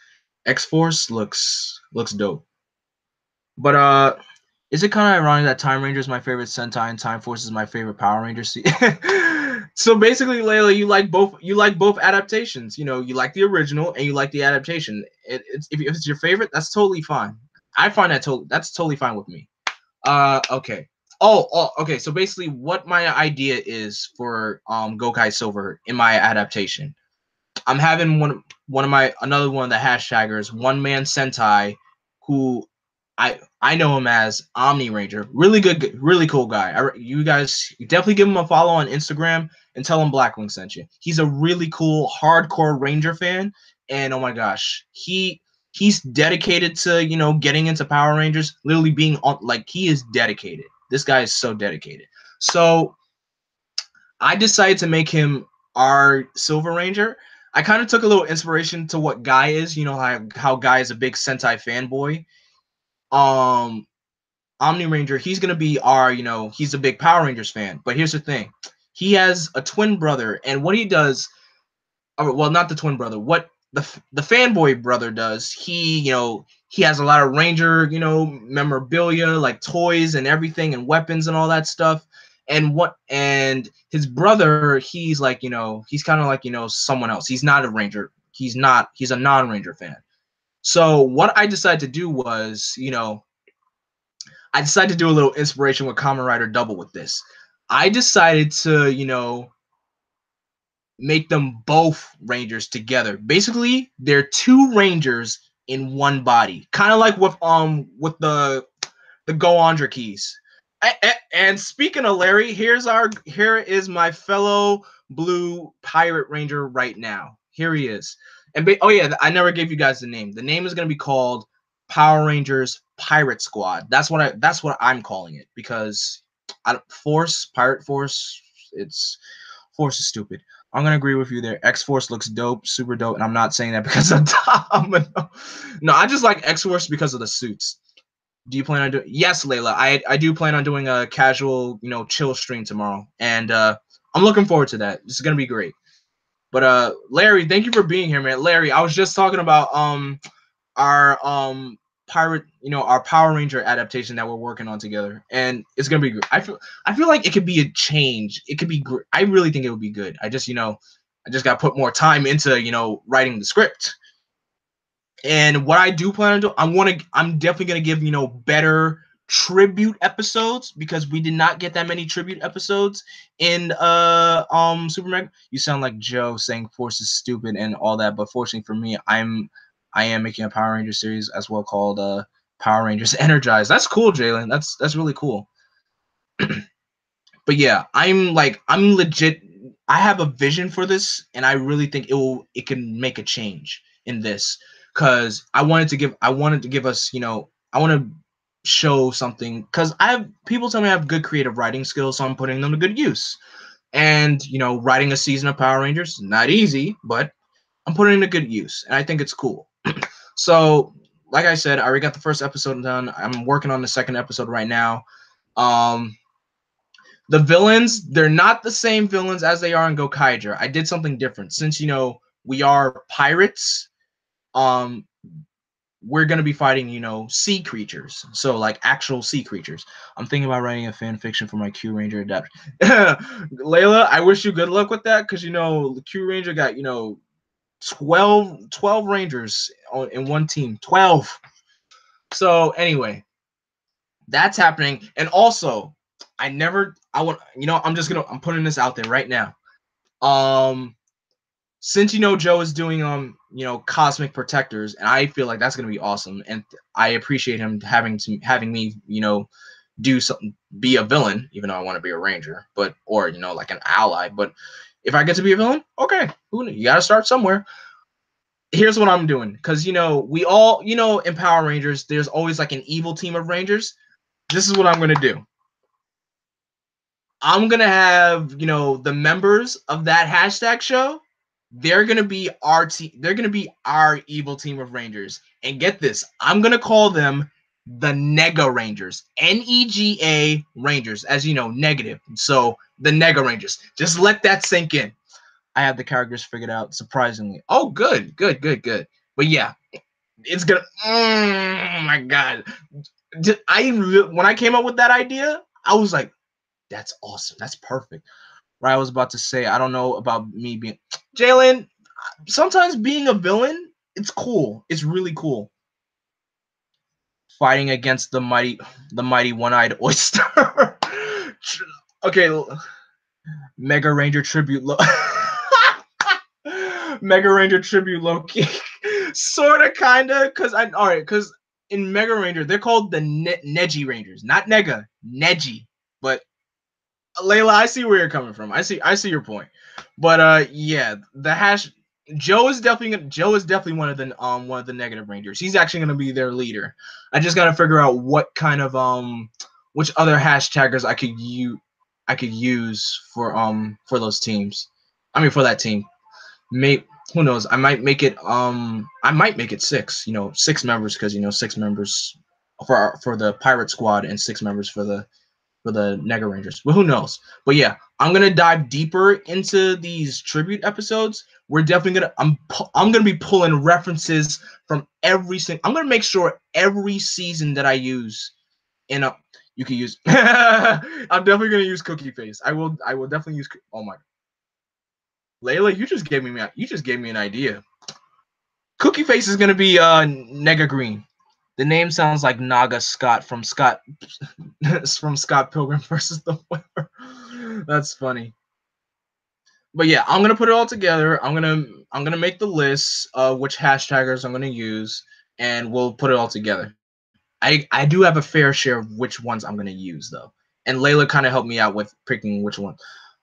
X-Force looks dope. But is it kind of ironic that Time Ranger is my favorite Sentai and Time Force is my favorite Power Ranger? So basically, Layla, you like both. You like both adaptations. You like the original and you like the adaptation. If it's your favorite, that's totally fine. I find that's totally fine with me. Okay. Okay. So basically, what my idea is for Gokai Silver in my adaptation, I'm having another one of the hashtaggers, One Man Sentai, who I know him as Omni Ranger. Really good, really cool guy. You guys definitely give him a follow on Instagram and tell him Blackwing sent you. He's a really cool hardcore Ranger fan, and oh my gosh, he's dedicated to getting into Power Rangers. Literally being on, like, he is dedicated. This guy is so dedicated. So I decided to make him our Silver Ranger. I kind of took a little inspiration to what Guy is. How Guy is a big Sentai fanboy. Um, Omni Ranger, he's gonna be he's a big Power Rangers fan. But here's the thing, he has a twin brother, and what he does, well, not the twin brother, what the fanboy brother does, he has a lot of Ranger, memorabilia, like toys and everything, and weapons and all that stuff. And his brother, he's like, he's kind of like, someone else. He's not a Ranger. He's a non-Ranger fan. So what I decided to do was, I decided to do a little inspiration with Kamen Rider Double with this. I decided to, make them both Rangers together. Basically, they're two Rangers in one body, kind of like with the Go Andra keys. And speaking of Larry, here is my fellow blue Pirate Ranger right now. Here he is. Oh yeah, I never gave you guys the name. The name is gonna be called Power Rangers Pirate Squad. That's what I'm calling it because Pirate Force. It's Force is stupid. I'm gonna agree with you there. X Force looks dope, super dope, and I'm not saying that because I'm dumb. No, I just like X Force because of the suits. Do you plan on doing? Yes, Layla. I do plan on doing a casual, chill stream tomorrow, and I'm looking forward to that. This is gonna be great. But Larry, thank you for being here, man. Larry, I was just talking about our pirate, our Power Ranger adaptation that we're working on together, and it's gonna be good. I feel like it could be a change. It could be great. I really think it would be good. I just got to put more time into writing the script. And what I do plan on doing, I'm definitely gonna give, you know, better tribute episodes, because we did not get that many tribute episodes in Super Mega. You sound like Joe saying Force is stupid and all that, but fortunately for me, I am making a Power Ranger series as well called Power Rangers Energized. That's cool, Jalen. That's really cool. But yeah, I'm legit. I have a vision for this, and I really think it can make a change in this, because I wanted to give us, you know, I want to show something, because I have people tell me I have good creative writing skills, so I'm putting them to good use. And you know, writing a season of Power Rangers not easy, but I'm putting it to good use, and I think it's cool. So, like I said, I already got the first episode done. I'm working on the second episode right now. Um, the villains, they're not the same villains as they are in Gokaiger. I did something different. Since, you know, we are pirates, um, we're gonna be fighting, you know, sea creatures. So like actual sea creatures. I'm thinking about writing a fan fiction for my Q Ranger adaptation. Layla, I wish you good luck with that, because you know the Q Ranger got, you know, 12 Rangers in one team. 12. So anyway, that's happening. And also, I want, you know, I'm putting this out there right now. Since, you know, Joe is doing you know, Cosmic Protectors, and I feel like that's gonna be awesome, and I appreciate him having me, you know, do something, be a villain, even though I want to be a ranger, but, or, you know, like an ally. But if I get to be a villain, okay, you gotta start somewhere. Here's what I'm doing, because, you know, we all, you know, in Power Rangers, there's always like an evil team of Rangers. This is what I'm gonna do. I'm gonna have, you know, the members of that hashtag show. They're gonna be our team. They're gonna be our evil team of Rangers. And get this, I'm gonna call them the Nega Rangers. Nega Rangers, as you know, negative. So the Nega Rangers. Just let that sink in. I have the characters figured out, surprisingly. Oh, good, good, good, good. But yeah, it's gonna. Oh my god! When I came up with that idea, I was like, that's awesome. That's perfect. Right, I was about to say, I don't know about me being Jalen. Sometimes being a villain, it's cool. It's really cool. Fighting against the mighty one-eyed oyster. Okay, Mega Ranger tribute. Mega Ranger tribute Loki. Sorta, kinda, cause in Mega Ranger they're called the Neji Rangers, not Nega, Neji. But Layla, I see where you're coming from. I see your point. But yeah, the hash Joe is definitely one of the negative rangers. He's actually gonna be their leader. I just gotta figure out what kind of which other hashtaggers I could use for those teams. I mean, for that team. Who knows? I might make it 6, you know, 6 members, because, you know, 6 members for the pirate squad and 6 members for the Nega Rangers. Well, who knows? But yeah, I'm gonna dive deeper into these tribute episodes. We're definitely gonna I'm gonna be pulling references from every single. I'm gonna make sure every season that I use in a you can use. I'm definitely gonna use Cookie Face. I will definitely use. Oh my, Layla, you just gave me an idea. Cookie Face is gonna be Nega Green. The name sounds like Naga Scott from Scott Pilgrim versus the World. That's funny. But yeah, I'm gonna put it all together. I'm gonna make the list of which hashtaggers I'm gonna use, and we'll put it all together. I do have a fair share of which ones I'm gonna use though, and Layla kind of helped me out with picking which one.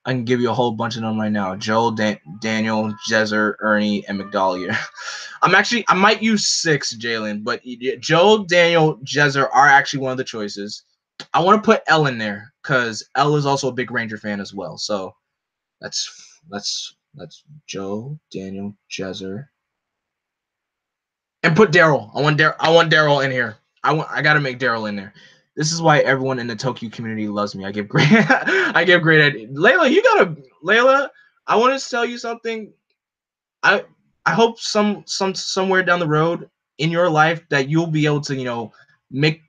I can give you a whole bunch of them right now: Joel, Daniel, Jezer, Ernie, and McDahlia. I might use 6, Jalen, but Joel, Daniel, Jezer are actually one of the choices. I want to put Elle in there because Elle is also a big Ranger fan as well. So that's Joe, Daniel, Jezer, and put Daryl. I want Daryl in here. I gotta make Daryl in there. This is why everyone in the Tokyo community loves me. I give great I give great ideas. Layla, I want to tell you something. I I hope somewhere down the road in your life that you'll be able to, you know, make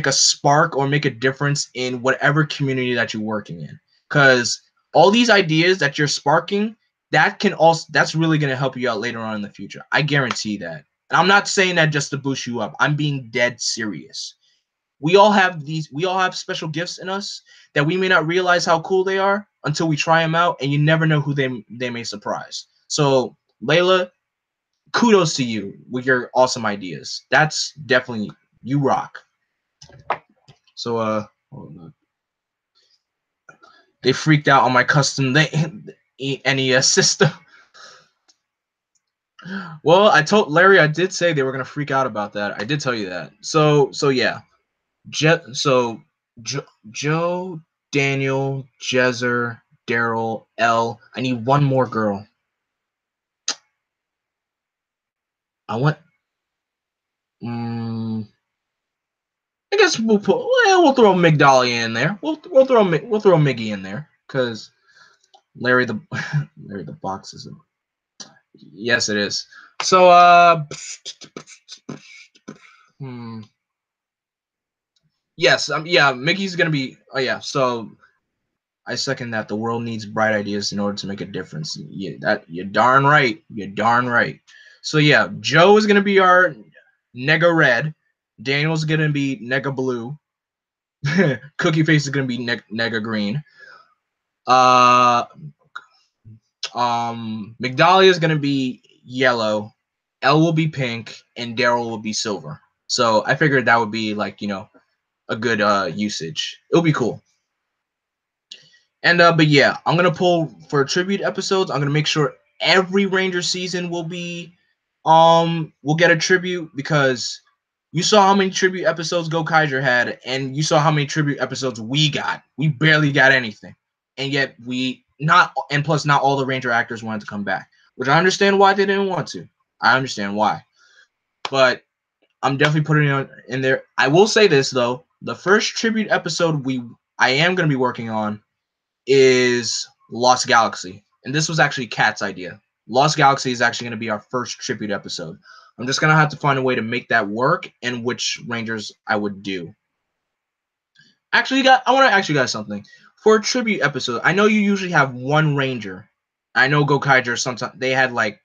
a spark or make a difference in whatever community that you're working in. Because all these ideas that you're sparking, that's really gonna help you out later on in the future. I guarantee that. And I'm not saying that just to boost you up. I'm being dead serious. We all have special gifts in us that we may not realize how cool they are until we try them out, and you never know who they may surprise. So, Layla, kudos to you with your awesome ideas. That's definitely, you rock. So they freaked out on my custom NES system. Well, I told Larry, I did say they were gonna freak out about that. I did tell you that. So yeah. Joe, Daniel, Jezer, Daryl, L. I need one more girl. I want. I guess we'll throw Migdalia in there. We'll throw Miggy in there because Larry the Larry the box is. Yes, it is. So yes, yeah, Mickey's gonna be. Oh yeah, so I second that. The world needs bright ideas in order to make a difference. You're darn right. You're darn right. So yeah, Joe is gonna be our Nega Red. Daniel's gonna be Nega Blue. Cookie Face is gonna be Nega Green. Migdalia is gonna be yellow. L will be pink, and Daryl will be silver. So I figured that would be like a good usage. It'll be cool. And but yeah, I'm gonna pull for tribute episodes. I'm gonna make sure every Ranger season will get a tribute, because you saw how many tribute episodes Go Kaiser had, and you saw how many tribute episodes we got. We barely got anything, and yet plus not all the Ranger actors wanted to come back, which I understand why they didn't want to. I understand why, but I'm definitely putting it in there. I will say this though: the first tribute episode I am gonna be working on is Lost Galaxy. And this was actually Kat's idea. Lost Galaxy is actually going to be our first tribute episode. I'm just going to have to find a way to make that work and which Rangers I would do. Actually, I want to ask you guys something. For a tribute episode, I know you usually have one Ranger. I know Gokaiger sometimes they had like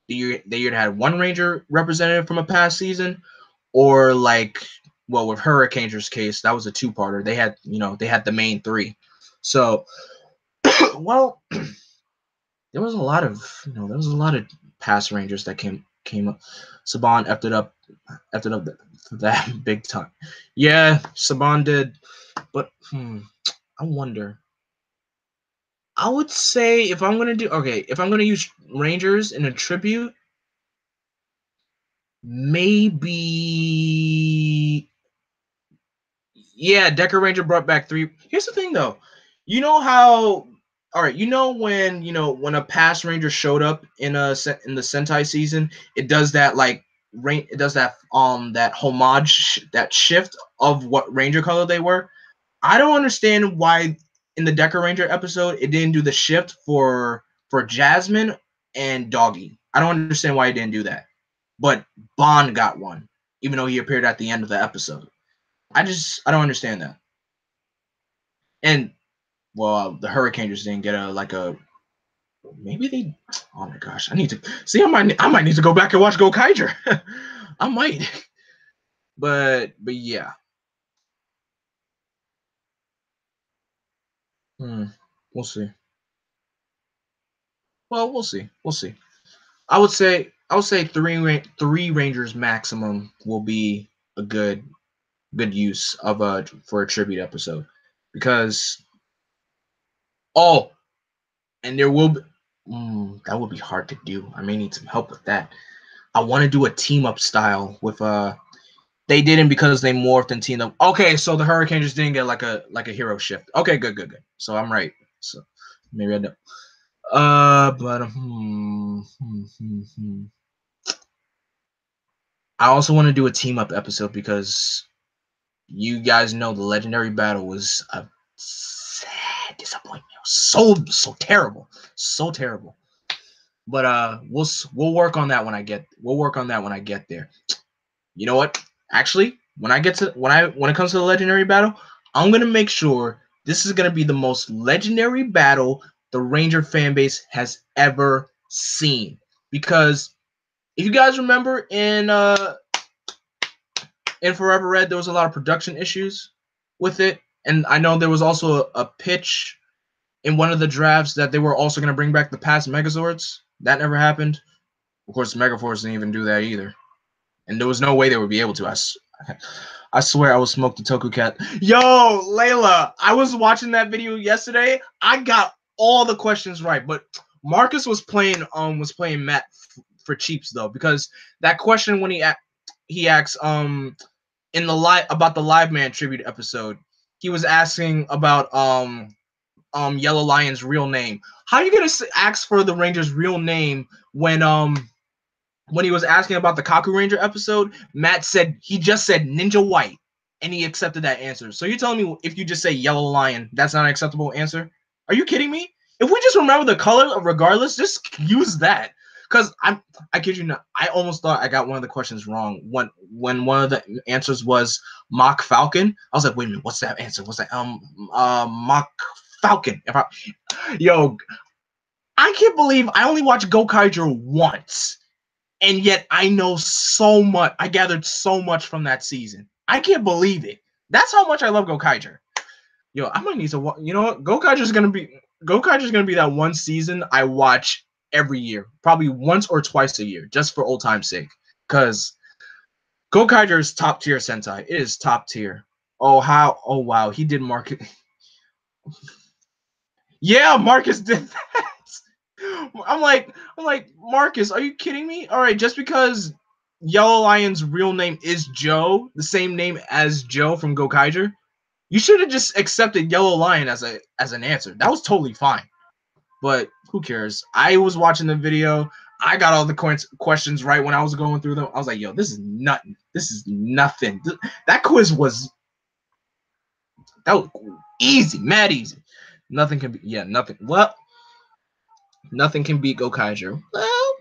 they either had one Ranger representative from a past season, or like, well, with Hurricane's case, that was a two-parter. They had the main three. So well, there was a lot of past Rangers that came up. Saban effed it up that big time. Yeah, Saban did, but I wonder. I would say if I'm gonna use Rangers in a tribute, maybe yeah, Decker Ranger brought back 3. Here's the thing though. You know how all right, when a past Ranger showed up in the Sentai season, it does that that homage, that shift of what Ranger color they were. I don't understand why in the Decker Ranger episode it didn't do the shift for Jasmine and Doggy. I don't understand why it didn't do that. But Bond got one, even though he appeared at the end of the episode. I don't understand that. And well, the Hurricanes didn't get maybe they. Oh my gosh, I need to see. I might need to go back and watch Go Kaiser. I might, but yeah. We'll see. Well, we'll see. We'll see. I would say three Rangers maximum will be a good use of for a tribute episode, because and there will be that would be hard to do. I may need some help with that. I want to do a team up style with they didn't because they morphed and teamed up. Okay, so the Hurricanes didn't get like a hero shift. Okay, good. So I'm right. So maybe I don't. But I also want to do a team up episode because you guys know the legendary battle was a sad disappointment. It was so terrible, so terrible. But we'll work on that when I get there. You know what? Actually, when it comes to the legendary battle, I'm gonna make sure this is gonna be the most legendary battle the Ranger fan base has ever seen, because if you guys remember in Forever Red, there was a lot of production issues with it, and I know there was also a pitch in one of the drafts that they were also going to bring back the past Megazords. That never happened. Of course, Megaforce didn't even do that either, and there was no way they would be able to. I swear I will smoke the Toku Cat. Yo, Layla, I was watching that video yesterday. I got all the questions right, but Marcus was playing Matt for cheaps though, because that question when he asks in the live about the Live Man tribute episode, he was asking about Yellow Lion's real name. How are you gonna ask for the Ranger's real name when he was asking about the Kaku Ranger episode? Matt said he just said Ninja White, and he accepted that answer. So you're telling me if you just say Yellow Lion, that's not an acceptable answer? Are you kidding me? If we just remember the color, regardless, just use that. Because I kid you not, I almost thought I got one of the questions wrong when one of the answers was Mock Falcon. I was like, wait a minute, what's that answer? What's that? Mock Falcon. Yo, I can't believe I only watched Gokaiger once, and yet I know so much. I gathered so much from that season. I can't believe it. That's how much I love Gokaiger. Yo, I might need to watch. You know what? Gokaiger's gonna be that one season I watch every year, probably once or twice a year, just for old time's sake. Because Gokaiger is top tier Sentai. It is top tier. Oh wow, he did Marcus. Yeah, Marcus did that. I'm like, Marcus, are you kidding me? All right, just because Yellow Lion's real name is Joe, the same name as Joe from Gokaiger, you should have just accepted Yellow Lion as an answer. That was totally fine. But who cares? I was watching the video. I got all the questions right when I was going through them. I was like, yo, this is nothing. This is nothing. That quiz was easy, mad easy. Nothing can be, nothing. Well, nothing can beat Gokaiger. Well,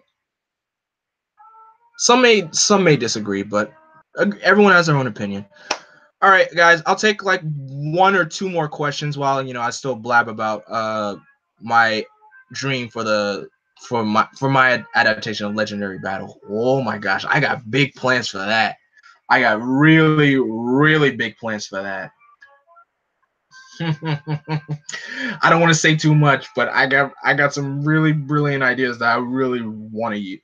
some may disagree, but everyone has their own opinion. All right, guys, I'll take like one or two more questions while I still blab about my dream for my adaptation of Legendary Battle. Oh my gosh, I got big plans for that. I got really, really big plans for that. I don't want to say too much, but I got some really brilliant ideas that I really want to use.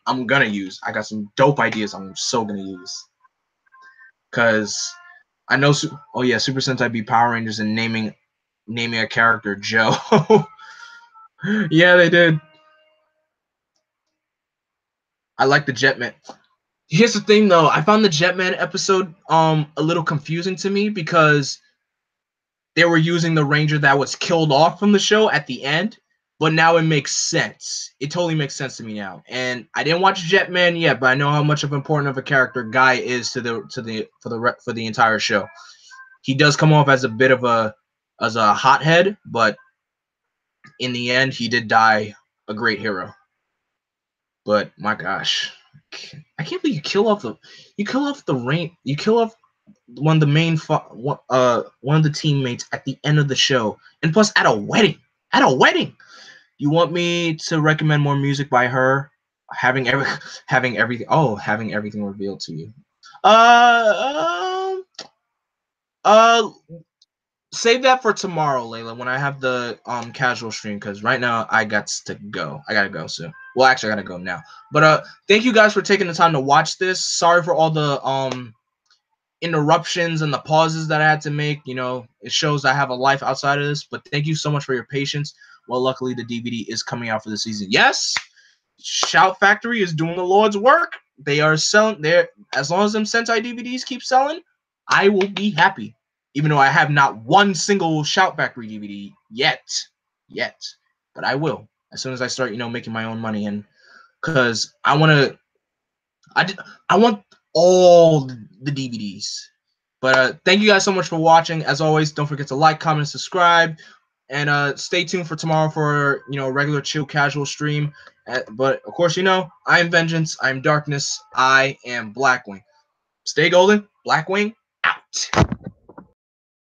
I'm gonna use. I got some dope ideas I'm so gonna use. Cause I know. Oh yeah, Super Sentai beat Power Rangers and naming a character Joe. Yeah, they did. I like the Jetman. Here's the thing, though. I found the Jetman episode a little confusing to me because they were using the Ranger that was killed off from the show at the end, but now it makes sense. It totally makes sense to me now. And I didn't watch Jetman yet, but I know how much of important of a character Guy is for the entire show. He does come off as a bit of a hothead, but in the end, he did die a great hero. But my gosh, I can't believe you kill off the one of the main one of the teammates at the end of the show, and plus at a wedding. You want me to recommend more music by her? Having everything revealed to you. Save that for tomorrow, Layla, when I have the casual stream, because right now I gotta go soon. Well, actually I gotta go now. But thank you guys for taking the time to watch this. Sorry for all the interruptions and the pauses that I had to make. It shows I have a life outside of this, but thank you so much for your patience. Well, luckily the DVD is coming out for the season. Yes, Shout Factory is doing the Lord's work. They are selling there. As long as them Sentai DVDs keep selling, I will be happy. Even though I have not one single Shout Factory DVD yet, but I will as soon as I start, making my own money, and because I want all the DVDs. But thank you guys so much for watching. As always, don't forget to like, comment, subscribe, and stay tuned for tomorrow for a regular chill casual stream. But of course, I am Vengeance, I am Darkness, I am Blackwing. Stay golden, Blackwing out.